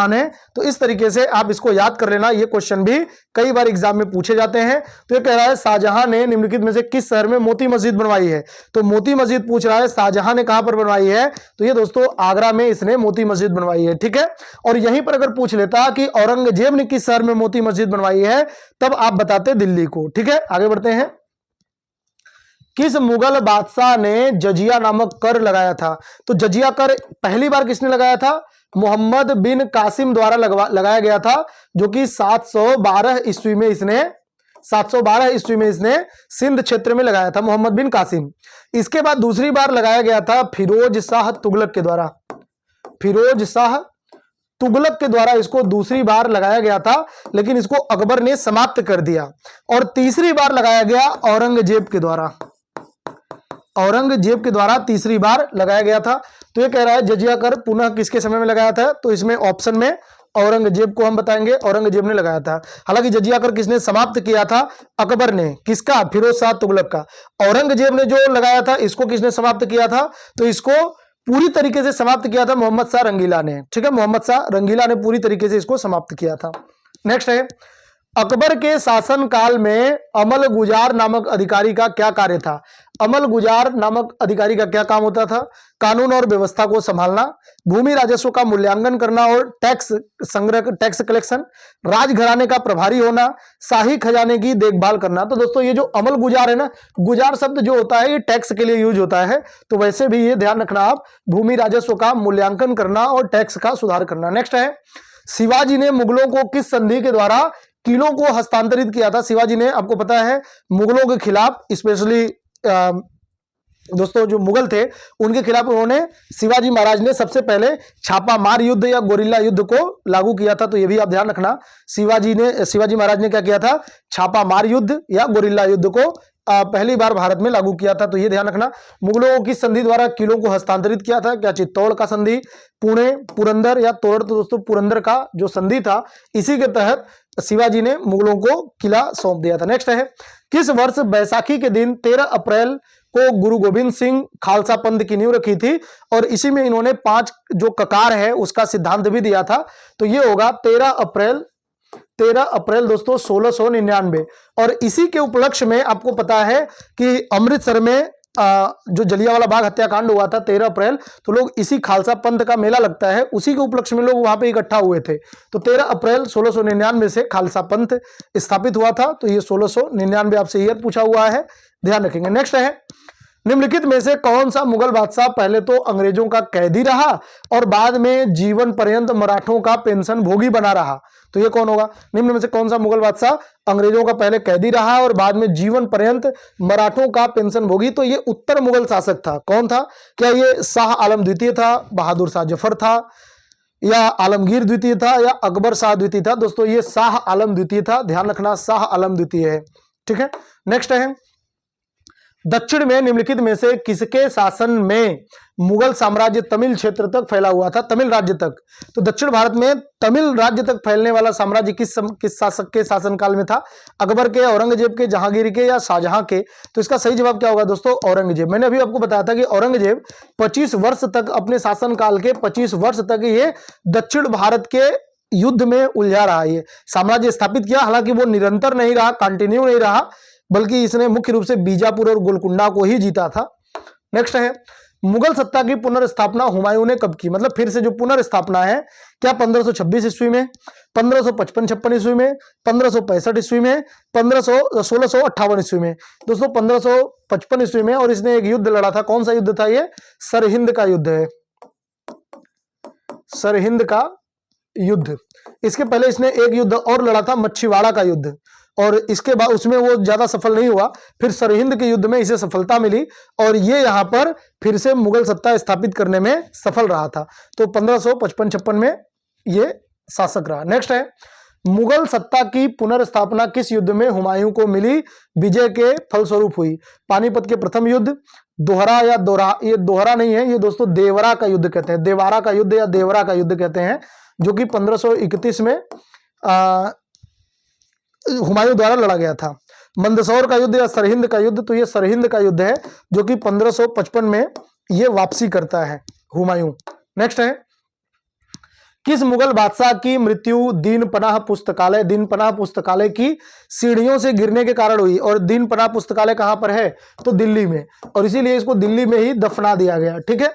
ने। तो इस तरीके से आप इसको याद कर लेना, ये क्वेश्चन भी कई बार एग्जाम में पूछे जाते हैं। तो ये कह रहा है शाहजहां ने निम्नलिखित में से किस शहर में मोती मस्जिद बनवाई है? तो मोती मस्जिद पूछ रहा है, शाहजहां ने कहां पर बनवाई है? तो ये दोस्तों आगरा में इसने मोती मस्जिद बनवाई है। ठीक है, और यहीं पर अगर पूछ लेता कि औरंगजेब ने किस शहर में मोती मस्जिद बनवाई है, तब आप बताते दिल्ली को। ठीक है, आगे बढ़ते हैं। किस मुगल बादशाह ने जजिया नामक कर लगाया था? तो जजिया कर पहली बार किसने लगाया था? मोहम्मद बिन कासिम द्वारा लगाया गया था, जो कि 712 ईस्वी में इसने सिंध क्षेत्र में लगाया था, मोहम्मद बिन कासिम। इसके बाद दूसरी बार लगाया गया था फिरोज शाह तुगलक के द्वारा इसको दूसरी बार लगाया गया था, लेकिन इसको अकबर ने समाप्त कर दिया। और तीसरी बार लगाया गया औरंगजेब के द्वारा। औरंगजेब के द्वारा तीसरी बार लगाया गया था। तो ये कह रहा है जजिया कर पुनः किसके समय में लगाया था, तो इसमें ऑप्शन में औरंगजेब को हम बताएंगे, औरंगजेब ने लगाया था। हालांकि जजिया कर किसने समाप्त किया था, अकबर ने। किसका, फिरोज शाह तुगलक का। औरंगजेब ने जो लगाया था इसको किसने समाप्त किया था, तो इसको पूरी तरीके से समाप्त किया था मोहम्मद शाह रंगीला ने। ठीक है, मोहम्मद शाह रंगीला ने पूरी तरीके से इसको समाप्त किया था। नेक्स्ट है, अकबर के शासन काल में अमल गुजार नामक अधिकारी का क्या कार्य था। अमल गुजार नामक अधिकारी का क्या काम होता था, कानून और व्यवस्था को संभालना, भूमि राजस्व का मूल्यांकन करना और टैक्स संग्रह, टैक्स कलेक्शन, राजघराने का प्रभारी होना, शाही खजाने की देखभाल करना। तो दोस्तों ये जो अमल गुजार है ना, गुजार शब्द जो होता है ये टैक्स के लिए यूज होता है, तो वैसे भी ये ध्यान रखना आप, भूमि राजस्व का मूल्यांकन करना और टैक्स का सुधार करना। नेक्स्ट है, शिवाजी ने मुगलों को किस संधि के द्वारा किलों को हस्तांतरित किया था। शिवाजी ने, आपको पता है, मुगलों के खिलाफ, स्पेशली दोस्तों जो मुगल थे उनके खिलाफ उन्होंने, शिवाजी महाराज ने सबसे पहले छापा मार युद्ध या गोरिल्ला युद्ध को लागू किया था। तो ये भी आप ध्यान रखना, शिवाजी महाराज ने क्या किया था, छापा मार युद्ध या गोरिल्ला युद्ध को पहली बार भारत में लागू किया था। तो ये ध्यान रखना, मुगलों की संधि द्वारा किलों को हस्तांतरित किया था, क्या, चित्तौड़ का संधि, पुणे, पुरंदर या तोड़। तो दोस्तों पुरंदर का जो संधि था इसी के तहत शिवाजी ने मुगलों को किला सौंप दिया था। नेक्स्ट है, किस वर्ष बैसाखी के दिन 13 अप्रैल को गुरु गोविंद सिंह खालसा पंथ की नींव रखी थी, और इसी में इन्होंने 5 जो ककार है उसका सिद्धांत भी दिया था। तो ये होगा 13 अप्रैल दोस्तों 1699। और इसी के उपलक्ष्य में आपको पता है कि अमृतसर में जो जलियांवाला बाग हत्याकांड हुआ था 13 अप्रैल, तो लोग इसी खालसा पंथ का मेला लगता है, उसी के उपलक्ष्य में लोग वहां पे इकट्ठा हुए थे। तो 13 अप्रैल 1699 से खालसा पंथ स्थापित हुआ था। तो ये 1699 आपसे ईयर पूछा हुआ है, ध्यान रखेंगे। नेक्स्ट है, निम्नलिखित में से कौन सा मुगल बादशाह पहले तो अंग्रेजों का कैदी रहा और बाद में जीवन पर्यंत मराठों का पेंशन भोगी बना रहा। तो ये कौन होगा, निम्न में से कौन सा मुगल बादशाह अंग्रेजों का पहले कैदी रहा और बाद में जीवन पर्यंत मराठों का पेंशन भोगी। तो ये उत्तर मुगल शासक था। कौन था, क्या ये शाह आलम द्वितीय था, बहादुर शाह जफर था, या आलमगीर द्वितीय था, या अकबर शाह द्वितीय था। दोस्तों ये शाह आलम द्वितीय था, ध्यान रखना, शाह आलम द्वितीय है। ठीक है, नेक्स्ट है, दक्षिण में निम्नलिखित में से किसके शासन में मुगल साम्राज्य तमिल क्षेत्र तक फैला हुआ था, तमिल राज्य तक। तो दक्षिण भारत में तमिल राज्य तक फैलने वाला साम्राज्य किस शासक के शासनकाल में था, अकबर के, औरंगजेब के, जहांगीर के या शाहजहां के। तो इसका सही जवाब क्या होगा दोस्तों, औरंगजेब। मैंने अभी आपको बताया था कि औरंगजेब 25 वर्ष तक, अपने शासनकाल के 25 वर्ष तक ये दक्षिण भारत के युद्ध में उलझा रहा, ये साम्राज्य स्थापित किया। हालांकि वो निरंतर नहीं रहा, कंटिन्यू नहीं रहा, बल्कि इसने मुख्य रूप से बीजापुर और गोलकुंडा को ही जीता था। नेक्स्ट है, मुगल सत्ता की पुनर्स्थापना हुमायूं ने कब की, मतलब फिर से जो पुनर्स्थापना है, क्या 1526 ईस्वी में, 1555-56 ईस्वी में, 1565 ईस्वी में, 1658 ईस्वी में। दोस्तों 1555 ईस्वी में, और इसने एक युद्ध लड़ा था। कौन सा युद्ध था ये, सरहिंद का युद्ध है, सरहिंद का युद्ध। इसके पहले इसने एक युद्ध और लड़ा था, मच्छीवाड़ा का युद्ध, और इसके बाद उसमें वो ज्यादा सफल नहीं हुआ। फिर सरहिंद के युद्ध में इसे सफलता मिली और ये यहां पर फिर से मुगल सत्ता स्थापित करने में सफल रहा था। तो 1555-56 में ये शासक रहा। नेक्स्ट है, मुगल सत्ता की पुनर्स्थापना किस युद्ध में हुमायूं को मिली, विजय के फलस्वरूप हुई। पानीपत के प्रथम युद्ध, दोहरा या दोहरा, ये दोहरा नहीं है, ये दोस्तों देवरा का युद्ध कहते हैं, देवारा का युद्ध या देवरा का युद्ध कहते हैं, जो कि 1531 में हुमायूं द्वारा लड़ा गया था। मंदसौर का युद्ध या सरहिंद का युद्ध, तो ये सरहिंद का युद्ध है, जो कि 1555 में ये वापसी करता है हुमायूं। नेक्स्ट है, किस मुगल बादशाह की मृत्यु दीनपनाह पुस्तकालय की सीढ़ियों से गिरने के कारण हुई, और दीनपनाह पुस्तकालय कहां पर है, तो दिल्ली में, और इसीलिए इसको दिल्ली में ही दफना दिया गया। ठीक है,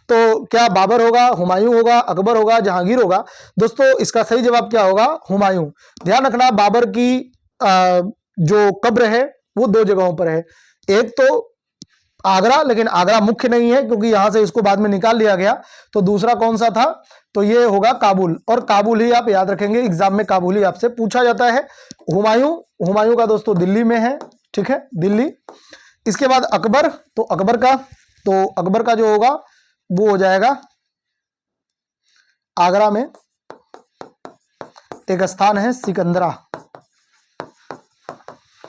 तो क्या बाबर होगा, हुमायूं होगा, अकबर होगा, जहांगीर होगा। दोस्तों इसका सही जवाब क्या होगा, हुमायूं। ध्यान रखना, बाबर की जो कब्र है वो 2 जगहों पर है, एक तो आगरा, लेकिन आगरा मुख्य नहीं है क्योंकि यहां से इसको बाद में निकाल लिया गया। तो दूसरा कौन सा था, तो ये होगा काबुल, और काबुल ही आप याद रखेंगे, एग्जाम में काबुल ही आपसे पूछा जाता है। हुमायूं का दोस्तों दिल्ली में है। ठीक है, दिल्ली। इसके बाद अकबर, तो अकबर का जो होगा वो हो जाएगा आगरा में एक स्थान है सिकंदरा।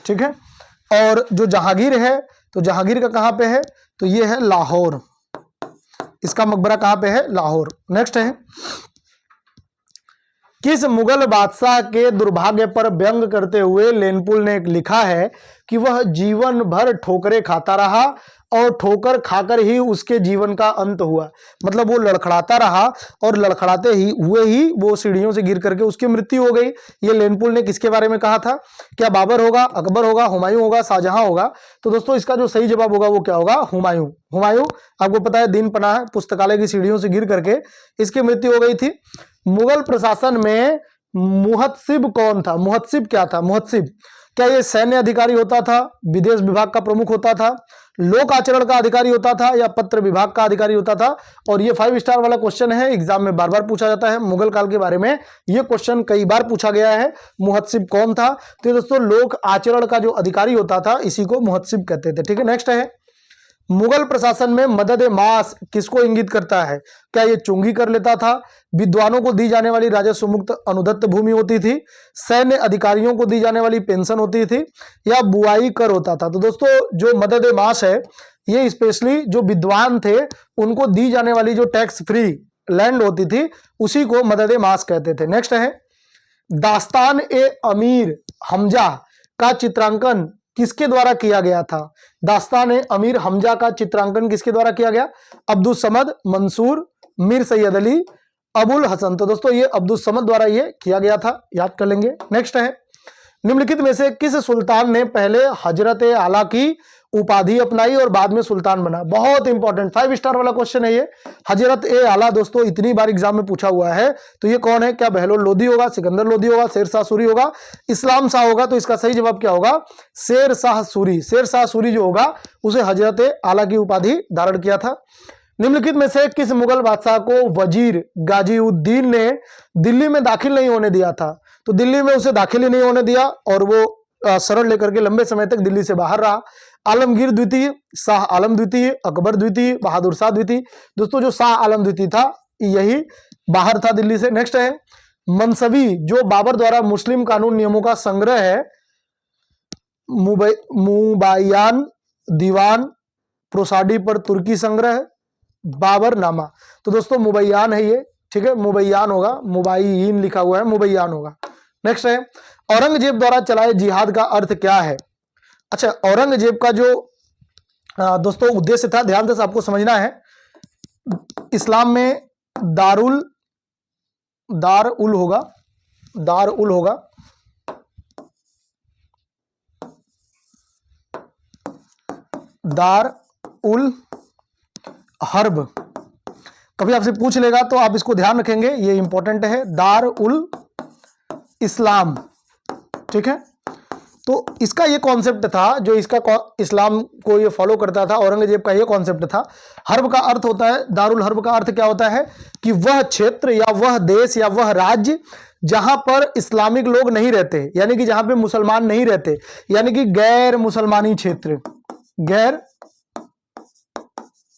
ठीक है, और जो जहांगीर है, तो जहांगीर का कहां पे है, तो ये है लाहौर, इसका मकबरा कहां पे है? लाहौर। नेक्स्ट है, किस मुगल बादशाह के दुर्भाग्य पर व्यंग करते हुए लेनपुल ने लिखा है कि वह जीवन भर ठोकरें खाता रहा और ठोकर खाकर ही उसके जीवन का अंत हुआ। मतलब वो लड़खड़ाता रहा और लड़खड़ाते ही हुए ही वो सीढ़ियों से गिर करके उसकी मृत्यु हो गई। ये लेनपुल ने किसके बारे में कहा था? क्या बाबर होगा, अकबर होगा, हुमायूं होगा, शाहजहां होगा? तो दोस्तों इसका जो सही जवाब होगा वो क्या होगा? हुमायूं। हुमायूं आपको पता है दिन पनाह पुस्तकालय की सीढ़ियों से गिर करके इसकी मृत्यु हो गई थी। मुगल प्रशासन में मुहत्सिब कौन था? मुहत्सिब क्या था? मुहत्सिब क्या ये सैन्य अधिकारी होता था, विदेश विभाग का प्रमुख होता था, लोक आचरण का अधिकारी होता था, या पत्र विभाग का अधिकारी होता था? और ये 5 स्टार वाला क्वेश्चन है, एग्जाम में बार बार पूछा जाता है। मुगल काल के बारे में ये क्वेश्चन कई बार पूछा गया है। मुहत्सिब कौन था? तो दोस्तों लोक आचरण का जो अधिकारी होता था इसी को मुहत्सिब कहते थे। ठीक है, नेक्स्ट है, मुगल प्रशासन में मदद मास किसको इंगित करता है? क्या ये चुंगी कर लेता था, विद्वानों को दी जाने वाली राजस्व मुक्त अनुदत्त भूमि होती थी, सैन्य अधिकारियों को दी जाने वाली पेंशन होती थी, या बुआई कर होता था? तो दोस्तों जो मदद मास है ये स्पेशली जो विद्वान थे उनको दी जाने वाली जो टैक्स फ्री लैंड होती थी उसी को मदद मास कहते थे। नेक्स्ट है, दास्तान ए अमीर हमजा का चित्रांकन किसके द्वारा किया गया था? दास्तान ए अमीर हमजा का चित्रांकन किसके द्वारा किया गया? अब्दुल समद, मंसूर, मीर सैयद अली, अबुल हसन। तो दोस्तों ये अब्दुल समद द्वारा ये किया गया था, याद कर लेंगे। नेक्स्ट है, निम्नलिखित में से किस सुल्तान ने पहले हजरत आला की उपाधि अपनाई और बाद में सुल्तान बना? बहुत इंपॉर्टेंट 5 स्टार वाला क्वेश्चन है ये। हजरत ए आला दोस्तों इतनी बार एग्जाम में पूछा हुआ है। तो ये कौन है? क्या बहलोल लोदी होगा, सिकंदर लोदी होगा, शेर शाह सूरी होगा, इस्लाम शाह होगा? तो इसका सही जवाब क्या होगा? शेर शाह सूरी। शेर शाह सूरी जो होगा उसे हजरत आला की उपाधि धारण किया था। निम्नलिखित में से किस मुगल बादशाह को वजीर गाजीउद्दीन ने दिल्ली में दाखिल नहीं होने दिया था? तो दिल्ली में उसे दाखिल ही नहीं होने दिया और वो शरण लेकर के लंबे समय तक दिल्ली से बाहर रहा। आलमगीर द्वितीय, शाह आलम द्वितीय, अकबर द्वितीय, बहादुर शाह द्वितीय? दोस्तों जो शाह आलम द्वितीय था यही बाहर था दिल्ली से। नेक्स्ट है, मनसबी जो बाबर द्वारा मुस्लिम कानून नियमों का संग्रह है, मुबायान, दीवान, प्रोसाडी पर तुर्की संग्रह, बाबरनामा? तो दोस्तों मुबैयान है ये। ठीक है, मुबैयान होगा, मुबायीन लिखा हुआ है, मुबैयान होगा। नेक्स्ट है, औरंगजेब द्वारा चलाए जिहाद का अर्थ क्या है? अच्छा, औरंगजेब का जो दोस्तों उद्देश्य था, ध्यान से आपको समझना है। इस्लाम में दार उल होगा, दार उल होगा, दार उल हर्ब। कभी आपसे पूछ लेगा तो आप इसको ध्यान रखेंगे, ये इंपॉर्टेंट है, दार उल इस्लाम। ठीक है, तो इसका ये कॉन्सेप्ट था, जो इसका इस्लाम को ये फॉलो करता था, औरंगजेब का ये कॉन्सेप्ट था। हर्ब का अर्थ होता है, दारुल हर्ब का अर्थ क्या होता है? कि वह क्षेत्र या वह देश या वह राज्य जहां पर इस्लामिक लोग नहीं रहते, यानी कि जहां पे मुसलमान नहीं रहते, यानी कि गैर मुसलमानी क्षेत्र, गैर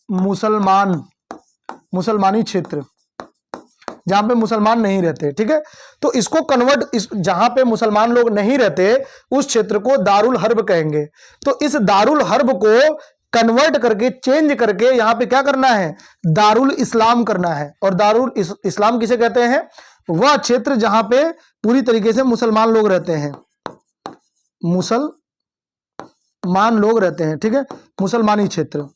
मुसलमानी क्षेत्र जहां पे मुसलमान नहीं रहते। ठीक है, तो इसको कन्वर्ट, जहां पे मुसलमान लोग नहीं रहते उस क्षेत्र को दारुल हर्ब कहेंगे। तो इस दारुल हर्ब को कन्वर्ट करके, चेंज करके यहां पे क्या करना है? दारुल इस्लाम करना है। और दारुल इस्लाम किसे कहते हैं? वह क्षेत्र जहां पे पूरी तरीके से मुसलमान लोग रहते हैं, मुसलमान लोग रहते हैं। ठीक है, मुसलमानी क्षेत्र।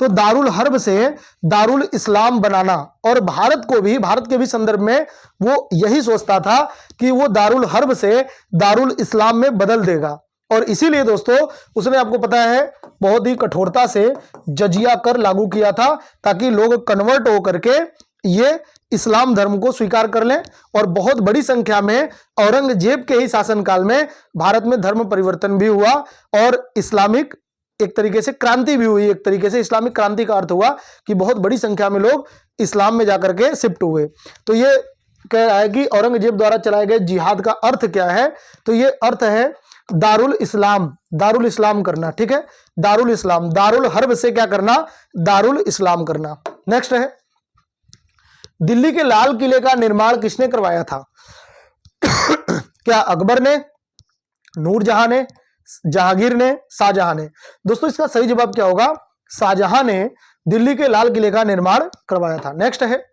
तो दारुल हर्ब से दारुल इस्लाम बनाना, और भारत को भी, भारत के भी संदर्भ में वो यही सोचता था कि वो दारुल हर्ब से दारुल इस्लाम में बदल देगा। और इसीलिए दोस्तों उसने, आपको पता है, बहुत ही कठोरता से जजिया कर लागू किया था ताकि लोग कन्वर्ट होकर के ये इस्लाम धर्म को स्वीकार कर लें। और बहुत बड़ी संख्या में औरंगजेब के ही शासनकाल में भारत में धर्म परिवर्तन भी हुआ और इस्लामिक एक तरीके से क्रांति भी हुई। एक तरीके से इस्लामिक क्रांति का अर्थ हुआ कि बहुत बड़ी संख्या में लोग इस्लाम में जाकर के शिफ्ट हुए। तो ये कह रहा है कि औरंगजेब द्वारा चलाए गए जिहाद का अर्थ क्या है? तो ये अर्थ है दारुल इस्लाम करना। ठीक है, दारुल इस्लाम, दारुल हर्ब से क्या करना? दारुल इस्लाम करना। नेक्स्ट है, दिल्ली के लाल किले का निर्माण किसने करवाया था? क्या अकबर ने, नूरजहां ने, जहांगीर ने, शाहजहां ने? दोस्तों इसका सही जवाब क्या होगा? शाहजहां ने दिल्ली के लाल किले का निर्माण करवाया था। नेक्स्ट है,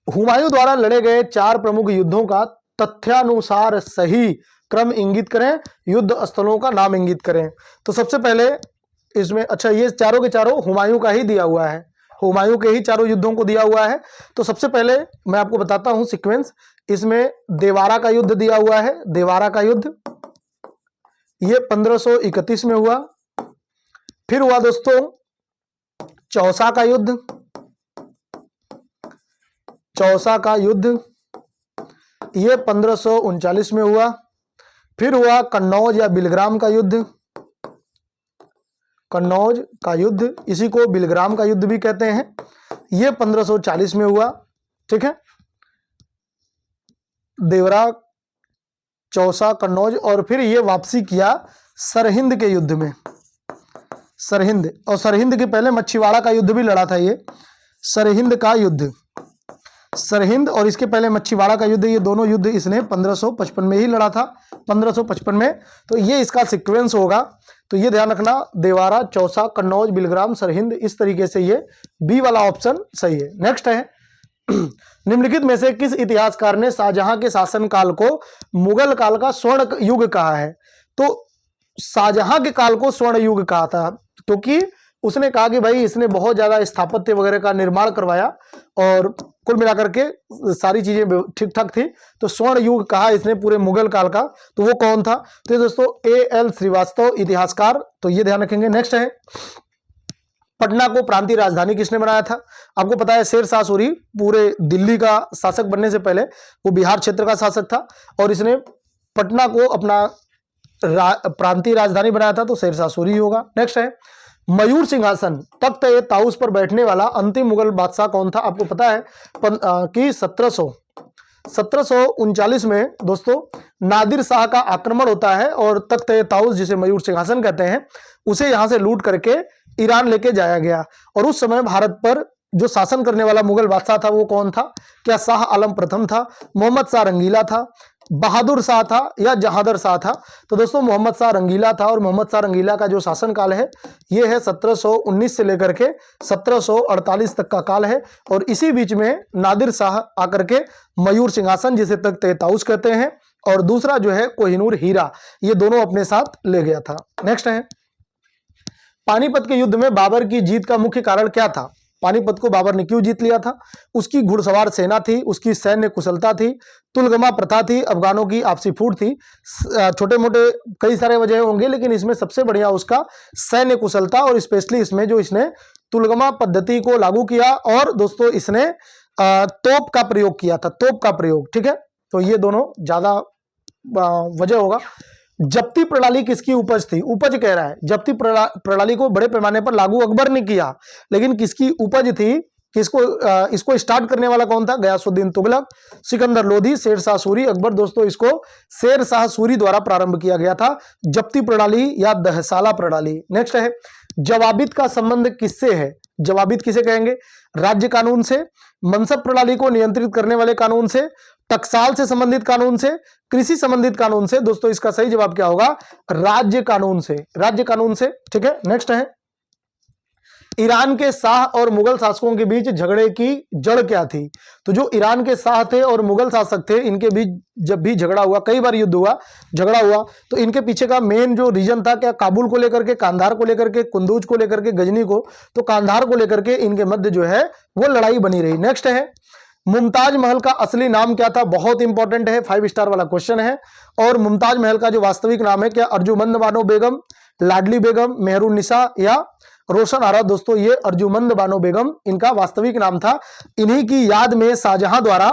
हुमायूं द्वारा लड़े गए 4 प्रमुख युद्धों का तथ्यानुसार सही क्रम इंगित करें, युद्ध स्थलों का नाम इंगित करें। तो सबसे पहले इसमें, अच्छा ये चारों के चारों हुमायूं का ही दिया हुआ है, हुमायूं के ही चारों युद्धों को दिया हुआ है। तो सबसे पहले मैं आपको बताता हूं सीक्वेंस। इसमें देवारा का युद्ध दिया हुआ है, देवारा का युद्ध ये 1531 में हुआ। फिर हुआ दोस्तों चौसा का युद्ध, चौसा का युद्ध ये 1539 में हुआ। फिर हुआ कन्नौज या बिलग्राम का युद्ध, कन्नौज का युद्ध, इसी को बिलग्राम का युद्ध भी कहते हैं, ये 1540 में हुआ। ठीक है, देवरा, चौसा, कन्नौज, और फिर ये वापसी किया सरहिंद के युद्ध में, सरहिंद, और सरहिंद के पहले मच्छीवाड़ा का युद्ध भी लड़ा था ये, सरहिंद का युद्ध, सरहिंद और इसके पहले मच्छीवाड़ा का युद्ध, ये दोनों युद्ध इसने 1555 में ही लड़ा था, 1555 में। तो ये इसका सीक्वेंस होगा, तो ये ध्यान रखना, देवारा, चौसा, कन्नौज, बिलग्राम, सरहिंद, इस तरीके से ये बी वाला ऑप्शन सही है। नेक्स्ट है, निम्नलिखित में से किस इतिहासकार ने शाहजहां के शासनकाल को मुगल काल का स्वर्ण युग कहा है? तो शाहजहां के काल को स्वर्ण युग कहा था क्योंकि उसने कहा कि भाई इसने बहुत ज्यादा स्थापत्य वगैरह का निर्माण करवाया और कुल मिलाकर के सारी चीजें ठीक ठाक थी, तो स्वर्ण युग कहा इसने पूरे मुगल काल का। तो वो कौन था? तो दोस्तों A.L. श्रीवास्तव, इतिहासकार, तो ये ध्यान रखेंगे। नेक्स्ट है, पटना को प्रांतीय राजधानी किसने बनाया था? आपको पता है शेर शाह सूरी पूरे दिल्ली का शासक बनने से पहले वो बिहार क्षेत्र का शासक था और इसने पटना को अपना प्रांतीय राजधानी बनाया था, तो शेर शाह सूरी होगा। नेक्स्ट है, मयूर सिंहासन तख्त ए ताउस पर बैठने वाला अंतिम मुगल बादशाह कौन था? आपको पता है कि 1739 में दोस्तों नादिर शाह का आक्रमण होता है और तख्त ए ताउस, जिसे मयूर सिंहासन कहते हैं, उसे यहां से लूट करके ईरान लेके जाया गया। और उस समय भारत पर जो शासन करने वाला मुगल बादशाह था वो कौन था? क्या शाह आलम प्रथम था, मोहम्मद शाह रंगीला था, बहादुर शाह था या जहादर शाह था? तो दोस्तों मोहम्मद शाह रंगीला था और मोहम्मद शाह रंगीला का जो शासनकाल है ये है 1719 से लेकर के 1748 तक का काल है। और इसी बीच में नादिर शाह आकर के मयूर सिंहासन, जिसे तख्त ए ताउस कहते हैं, और दूसरा जो है कोहिनूर हीरा, ये दोनों अपने साथ ले गया था। नेक्स्ट है, पानीपत के युद्ध में बाबर की जीत का मुख्य कारण क्या था? पानीपत को बाबर ने क्यों जीत लिया था? उसकी घुड़सवार सेना थी, उसकी सैन्य कुशलता थी, तुलगमा प्रथा थी, अफगानों की आपसी फूट थी, छोटे मोटे कई सारे वजह होंगे, लेकिन इसमें सबसे बढ़िया उसका सैन्य कुशलता, और स्पेशली इसमें जो इसने तुलगमा पद्धति को लागू किया और दोस्तों इसने तोप का प्रयोग किया था, तोप का प्रयोग। ठीक है, तो ये दोनों ज्यादा वजह होगा। जब्ती प्रणाली किसकी उपज थी? उपज कह रहा है, जब्ती प्रणाली को बड़े पैमाने पर लागू अकबर ने किया, लेकिन किसकी उपज थी? किसको इसको स्टार्ट करने वाला कौन था? गयासुद्दीन तुगलक, सिकंदर लोधी, शेर शाह सूरी, अकबर। दोस्तों इसको शेर शाह सूरी द्वारा प्रारंभ किया गया था, जब्ती प्रणाली या दहसाला प्रणाली। नेक्स्ट है, जवाबित का संबंध किससे है? जवाबित किसे कहेंगे? राज्य कानून से, मनसब प्रणाली को नियंत्रित करने वाले कानून से, टकसाल से संबंधित कानून से, कृषि संबंधित कानून से। दोस्तों इसका सही जवाब क्या होगा? राज्य कानून से, राज्य कानून से। ठीक है, नेक्स्ट है, ईरान के शाह और मुगल शासकों के बीच झगड़े की जड़ क्या थी? तो जो ईरान के शाह थे और मुगल शासक थे, इनके बीच जब भी झगड़ा हुआ, कई बार युद्ध हुआ, झगड़ा हुआ, तो इनके पीछे का मेन जो रीजन था, क्या काबुल को लेकर के, कांधार को लेकर के, कुंदूज को लेकर के, गजनी को, तो कांधार को लेकर के इनके मध्य जो है वो लड़ाई बनी रही। नेक्स्ट है, मुमताज महल का असली नाम क्या था? बहुत इंपॉर्टेंट है, 5 स्टार वाला क्वेश्चन है। और मुमताज महल का जो वास्तविक नाम है, क्या अर्जुमंद बानो बेगम, लाडली बेगम, मेहरुन्निसा या रोशन आरा? दोस्तों ये अर्जुमंद बानो बेगम इनका वास्तविक नाम था। इन्हीं की याद में शाहजहां द्वारा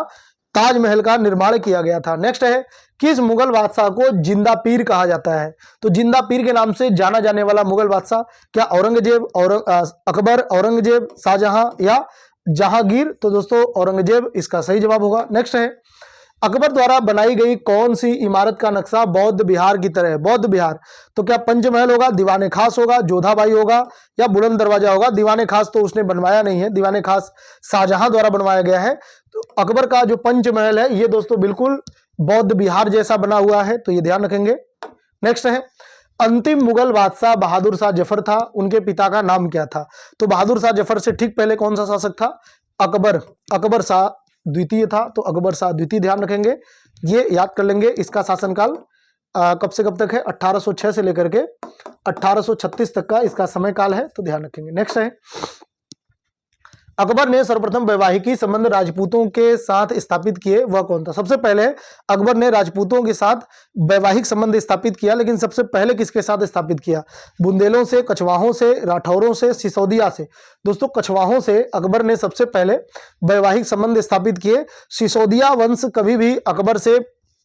ताजमहल का निर्माण किया गया था। नेक्स्ट है, किस मुगल बादशाह को जिंदा पीर कहा जाता है? तो जिंदा पीर के नाम से जाना जाने वाला मुगल बादशाह, क्या औरंगजेब, अकबर, औरंगजेब, शाहजहां या जहांगीर? तो दोस्तों औरंगजेब इसका सही जवाब होगा। नेक्स्ट है, अकबर द्वारा बनाई गई कौन सी इमारत का नक्शा बौद्ध विहार की तरह है? बौद्ध विहार, तो क्या पंचमहल होगा, दीवाने खास होगा, जोधाबाई होगा या बुलंद दरवाजा होगा? दीवाने खास तो उसने बनवाया नहीं है, दीवाने खास शाहजहां द्वारा बनवाया गया है। तो अकबर का जो पंचमहल है ये दोस्तों बिल्कुल बौद्ध विहार जैसा बना हुआ है, तो ये ध्यान रखेंगे। नेक्स्ट है, अंतिम मुगल बादशाह बहादुर शाह जफर था, उनके पिता का नाम क्या था? तो बहादुर शाह जफर से ठीक पहले कौन सा शासक था? अकबर। अकबर शाह द्वितीय था, तो अकबर शाह द्वितीय ध्यान रखेंगे, ये याद कर लेंगे। इसका शासनकाल कब से कब तक है? 1806 से लेकर के 1836 तक का इसका समय काल है, तो ध्यान रखेंगे। नेक्स्ट है, अकबर ने सर्वप्रथम वैवाहिकी संबंध राजपूतों के साथ स्थापित किए, वह कौन था? सबसे पहले अकबर ने राजपूतों के साथ वैवाहिक संबंध स्थापित किया, लेकिन सबसे पहले किसके साथ स्थापित किया? बुंदेलों से, कछवाहों से, राठौरों से, सिसोदिया से। दोस्तों कछवाहों से अकबर ने सबसे पहले वैवाहिक संबंध स्थापित किए। सिसोदिया वंश कभी भी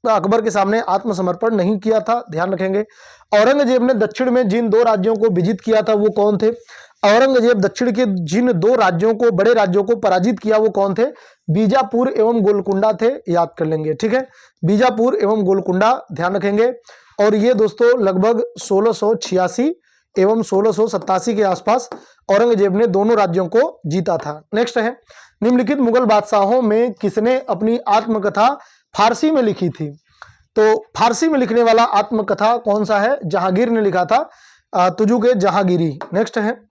अकबर के सामने आत्मसमर्पण नहीं किया था, ध्यान रखेंगे। औरंगजेब ने दक्षिण में जिन 2 राज्यों को विजित किया था वो कौन थे? औरंगजेब दक्षिण के जिन 2 राज्यों को, बड़े राज्यों को पराजित किया वो कौन थे? बीजापुर एवं गोलकुंडा थे, याद कर लेंगे। ठीक है, बीजापुर एवं गोलकुंडा ध्यान रखेंगे। और ये दोस्तों लगभग 1686 एवं 1687 के आसपास औरंगजेब ने दोनों राज्यों को जीता था। नेक्स्ट है, निम्नलिखित मुगल बादशाहों में किसने अपनी आत्मकथा फारसी में लिखी थी? तो फारसी में लिखने वाला आत्मकथा कौन सा है? जहांगीर ने लिखा था, तुजुक जहांगीरी। नेक्स्ट है,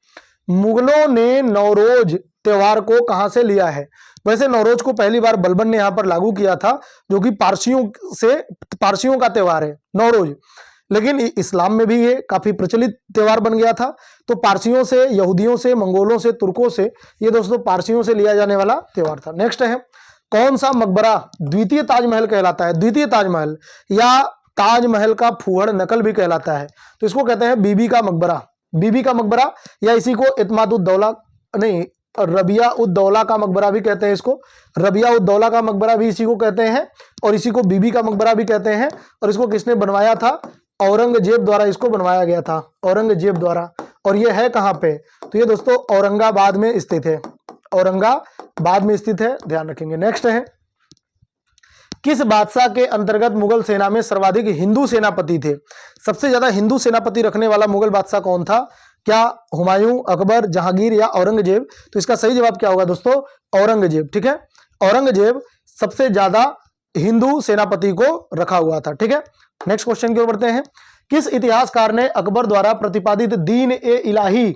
मुगलों ने नौरोज त्योहार को कहां से लिया है? वैसे नौरोज को पहली बार बलबन ने यहां पर लागू किया था, जो कि पारसियों का त्योहार है नौरोज, लेकिन इस्लाम में भी ये काफी प्रचलित त्योहार बन गया था। तो पारसियों से, यहूदियों से, मंगोलों से, तुर्कों से, ये दोस्तों पारसियों से लिया जाने वाला त्योहार था। नेक्स्ट है, कौन सा मकबरा द्वितीय ताजमहल कहलाता है? द्वितीय ताजमहल या ताजमहल का फूहड़ नकल भी कहलाता है, तो इसको कहते हैं बीबी का मकबरा। बीबी का मकबरा, या इसी को इत्माद-उद-दौला नहीं, रबिया उद दौला का मकबरा भी कहते हैं। इसको रबिया उद दौला का मकबरा भी इसी को कहते हैं, और इसी को बीबी का मकबरा भी कहते हैं। और इसको किसने बनवाया था? औरंगजेब द्वारा इसको बनवाया गया था, औरंगजेब द्वारा। और ये है कहाँ पे? तो ये दोस्तों औरंगाबाद में स्थित है, औरंगाबाद में स्थित है, ध्यान रखेंगे। नेक्स्ट है, किस बादशाह के अंतर्गत मुगल सेना में सर्वाधिक हिंदू सेनापति थे? सबसे ज्यादा हिंदू सेनापति रखने वाला मुगल बादशाह कौन था? क्या हुमायूं, अकबर, जहांगीर या औरंगजेब? तो इसका सही जवाब क्या होगा दोस्तों? औरंगजेब। ठीक है, औरंगजेब सबसे ज्यादा हिंदू सेनापति को रखा हुआ था। ठीक है, नेक्स्ट क्वेश्चन की ओर बढ़ते हैं। किस इतिहासकार ने अकबर द्वारा प्रतिपादित दीन ए इलाही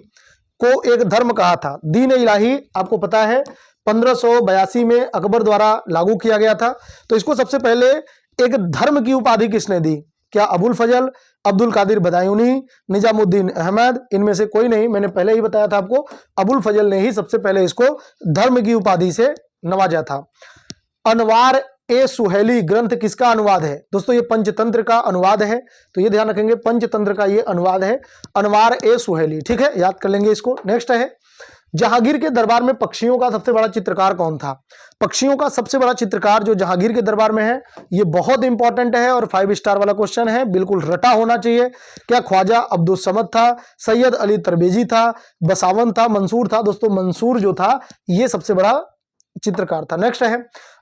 को एक धर्म कहा था? दीन ए इलाही आपको पता है 1582 में अकबर द्वारा लागू किया गया था। तो इसको सबसे पहले एक धर्म की उपाधि किसने दी? क्या अबुल फजल, अब्दुल कादिर बदायूनी, निजामुद्दीन अहमद? इनमें से कोई नहीं, मैंने पहले ही बताया था आपको, अबुल फजल ने ही सबसे पहले इसको धर्म की उपाधि से नवाजा था। अनवार ए सुहेली ग्रंथ किसका अनुवाद है? दोस्तों ये पंचतंत्र का अनुवाद है, तो ये ध्यान रखेंगे, पंचतंत्र का ये अनुवाद है, अनवार ए सुहेली। ठीक है, याद कर लेंगे इसको। नेक्स्ट है, जहांगीर के दरबार में पक्षियों का सबसे बड़ा चित्रकार कौन था? पक्षियों का सबसे बड़ा चित्रकार जो जहांगीर के दरबार में है, ये बहुत इंपॉर्टेंट है और 5 स्टार वाला क्वेश्चन है, बिल्कुल रटा होना चाहिए। क्या ख्वाजा अब्दुल समद था, सैयद अली तरबेजी था, बसावन था, मंसूर था? दोस्तों मंसूर जो था ये सबसे बड़ा चित्रकार था। नेक्स्ट है,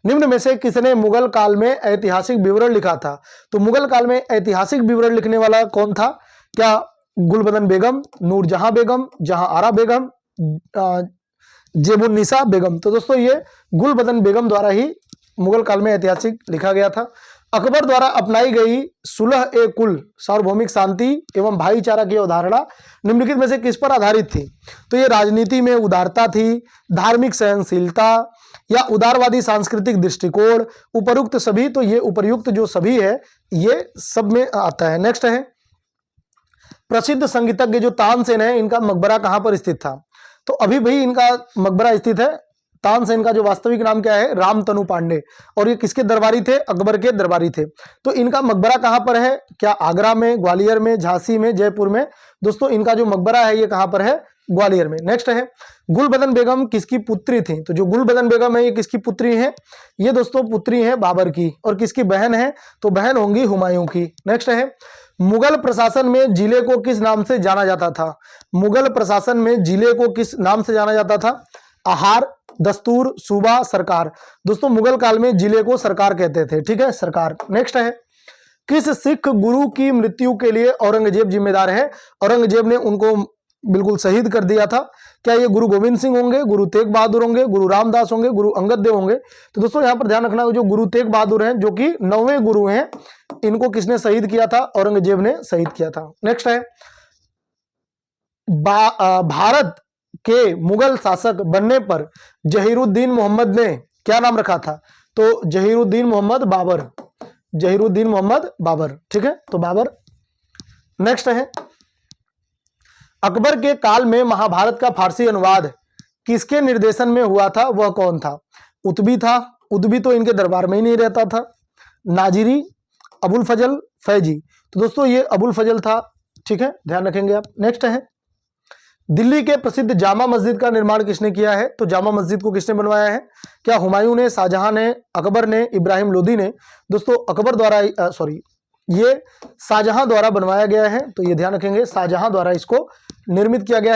निम्न में से किसने मुगल काल में ऐतिहासिक विवरण लिखा था? तो मुगल काल में ऐतिहासिक विवरण लिखने वाला कौन था? क्या गुलबदन बेगम, नूरजहां बेगम, जहां आरा बेगम, जेबुन्निसा बेगम? तो दोस्तों ये गुलबदन बेगम द्वारा ही मुगल काल में ऐतिहासिक लिखा गया था। अकबर द्वारा अपनाई गई सुलह ए कुल, सार्वभौमिक शांति एवं भाईचारा की अवधारणा निम्नलिखित में से किस पर आधारित थी? तो ये राजनीति में उदारता थी, धार्मिक सहनशीलता या उदारवादी सांस्कृतिक दृष्टिकोण, उपयुक्त सभी? तो ये उपयुक्त जो सभी है ये सब में आता है। नेक्स्ट है, प्रसिद्ध संगीतज्ञ जो तानसेन है, इनका मकबरा कहां पर स्थित था? तो अभी भी इनका मकबरा स्थित है। तानसेन का जो वास्तविक नाम क्या है? रामतनु पांडे। और ये किसके दरबारी थे? अकबर के दरबारी थे। तो इनका मकबरा कहां पर है? क्या आगरा में, ग्वालियर में, झांसी में, जयपुर में? दोस्तों इनका जो मकबरा है ये कहां पर है? ग्वालियर में। नेक्स्ट है, गुलबदन बेगम किसकी पुत्री थी? तो जो गुलबदन बेगम है ये किसकी पुत्री है? ये दोस्तों पुत्री है बाबर की। और किसकी बहन है? तो बहन होंगी हुमायूं की। नेक्स्ट है, मुगल प्रशासन में जिले को किस नाम से जाना जाता था? मुगल प्रशासन में जिले को किस नाम से जाना जाता था? आहार, दस्तूर, सूबा, सरकार? दोस्तों मुगल काल में जिले को सरकार कहते थे। ठीक है, सरकार। नेक्स्ट है, किस सिख गुरु की मृत्यु के लिए औरंगजेब जिम्मेदार है? औरंगजेब ने उनको बिल्कुल शहीद कर दिया था। क्या ये गुरु गोविंद सिंह होंगे, गुरु तेग बहादुर होंगे, गुरु रामदास होंगे, गुरु अंगद देव होंगे? तो दोस्तों यहां पर ध्यान रखना, जो गुरु तेग बहादुर हैं जो कि 9वें गुरु हैं, इनको किसने शहीद किया था? औरंगजेब ने शहीद किया था। नेक्स्ट है, भारत के मुगल शासक बनने पर जहीरुद्दीन मोहम्मद ने क्या नाम रखा था? तो जहीरुद्दीन मोहम्मद बाबर, जहीरुद्दीन मोहम्मद बाबर, ठीक है, तो बाबर। नेक्स्ट है, अकबर के काल में महाभारत का फारसी अनुवाद किसके निर्देशन में हुआ था? वह कौन था? उतबी था, उतबी तो इनके दरबार में ही नहीं रहता था। नाजिरी, अबुल फजल, फैजी। तो दोस्तों ये अबुल फजल था, ठीक है, ध्यान रखेंगे आप। नेक्स्ट है, दिल्ली के प्रसिद्ध जामा मस्जिद का निर्माण किसने किया है? तो जामा मस्जिद को किसने बनवाया है? क्या हुमायूं ने, शाहजहां ने, अकबर ने, इब्राहिम लोदी ने? दोस्तों अकबर द्वारा, ये शाहजहां द्वारा बनवाया गया है, तो ये ध्यान रखेंगे, शाहजहां द्वारा इसको निर्मित किया गया है।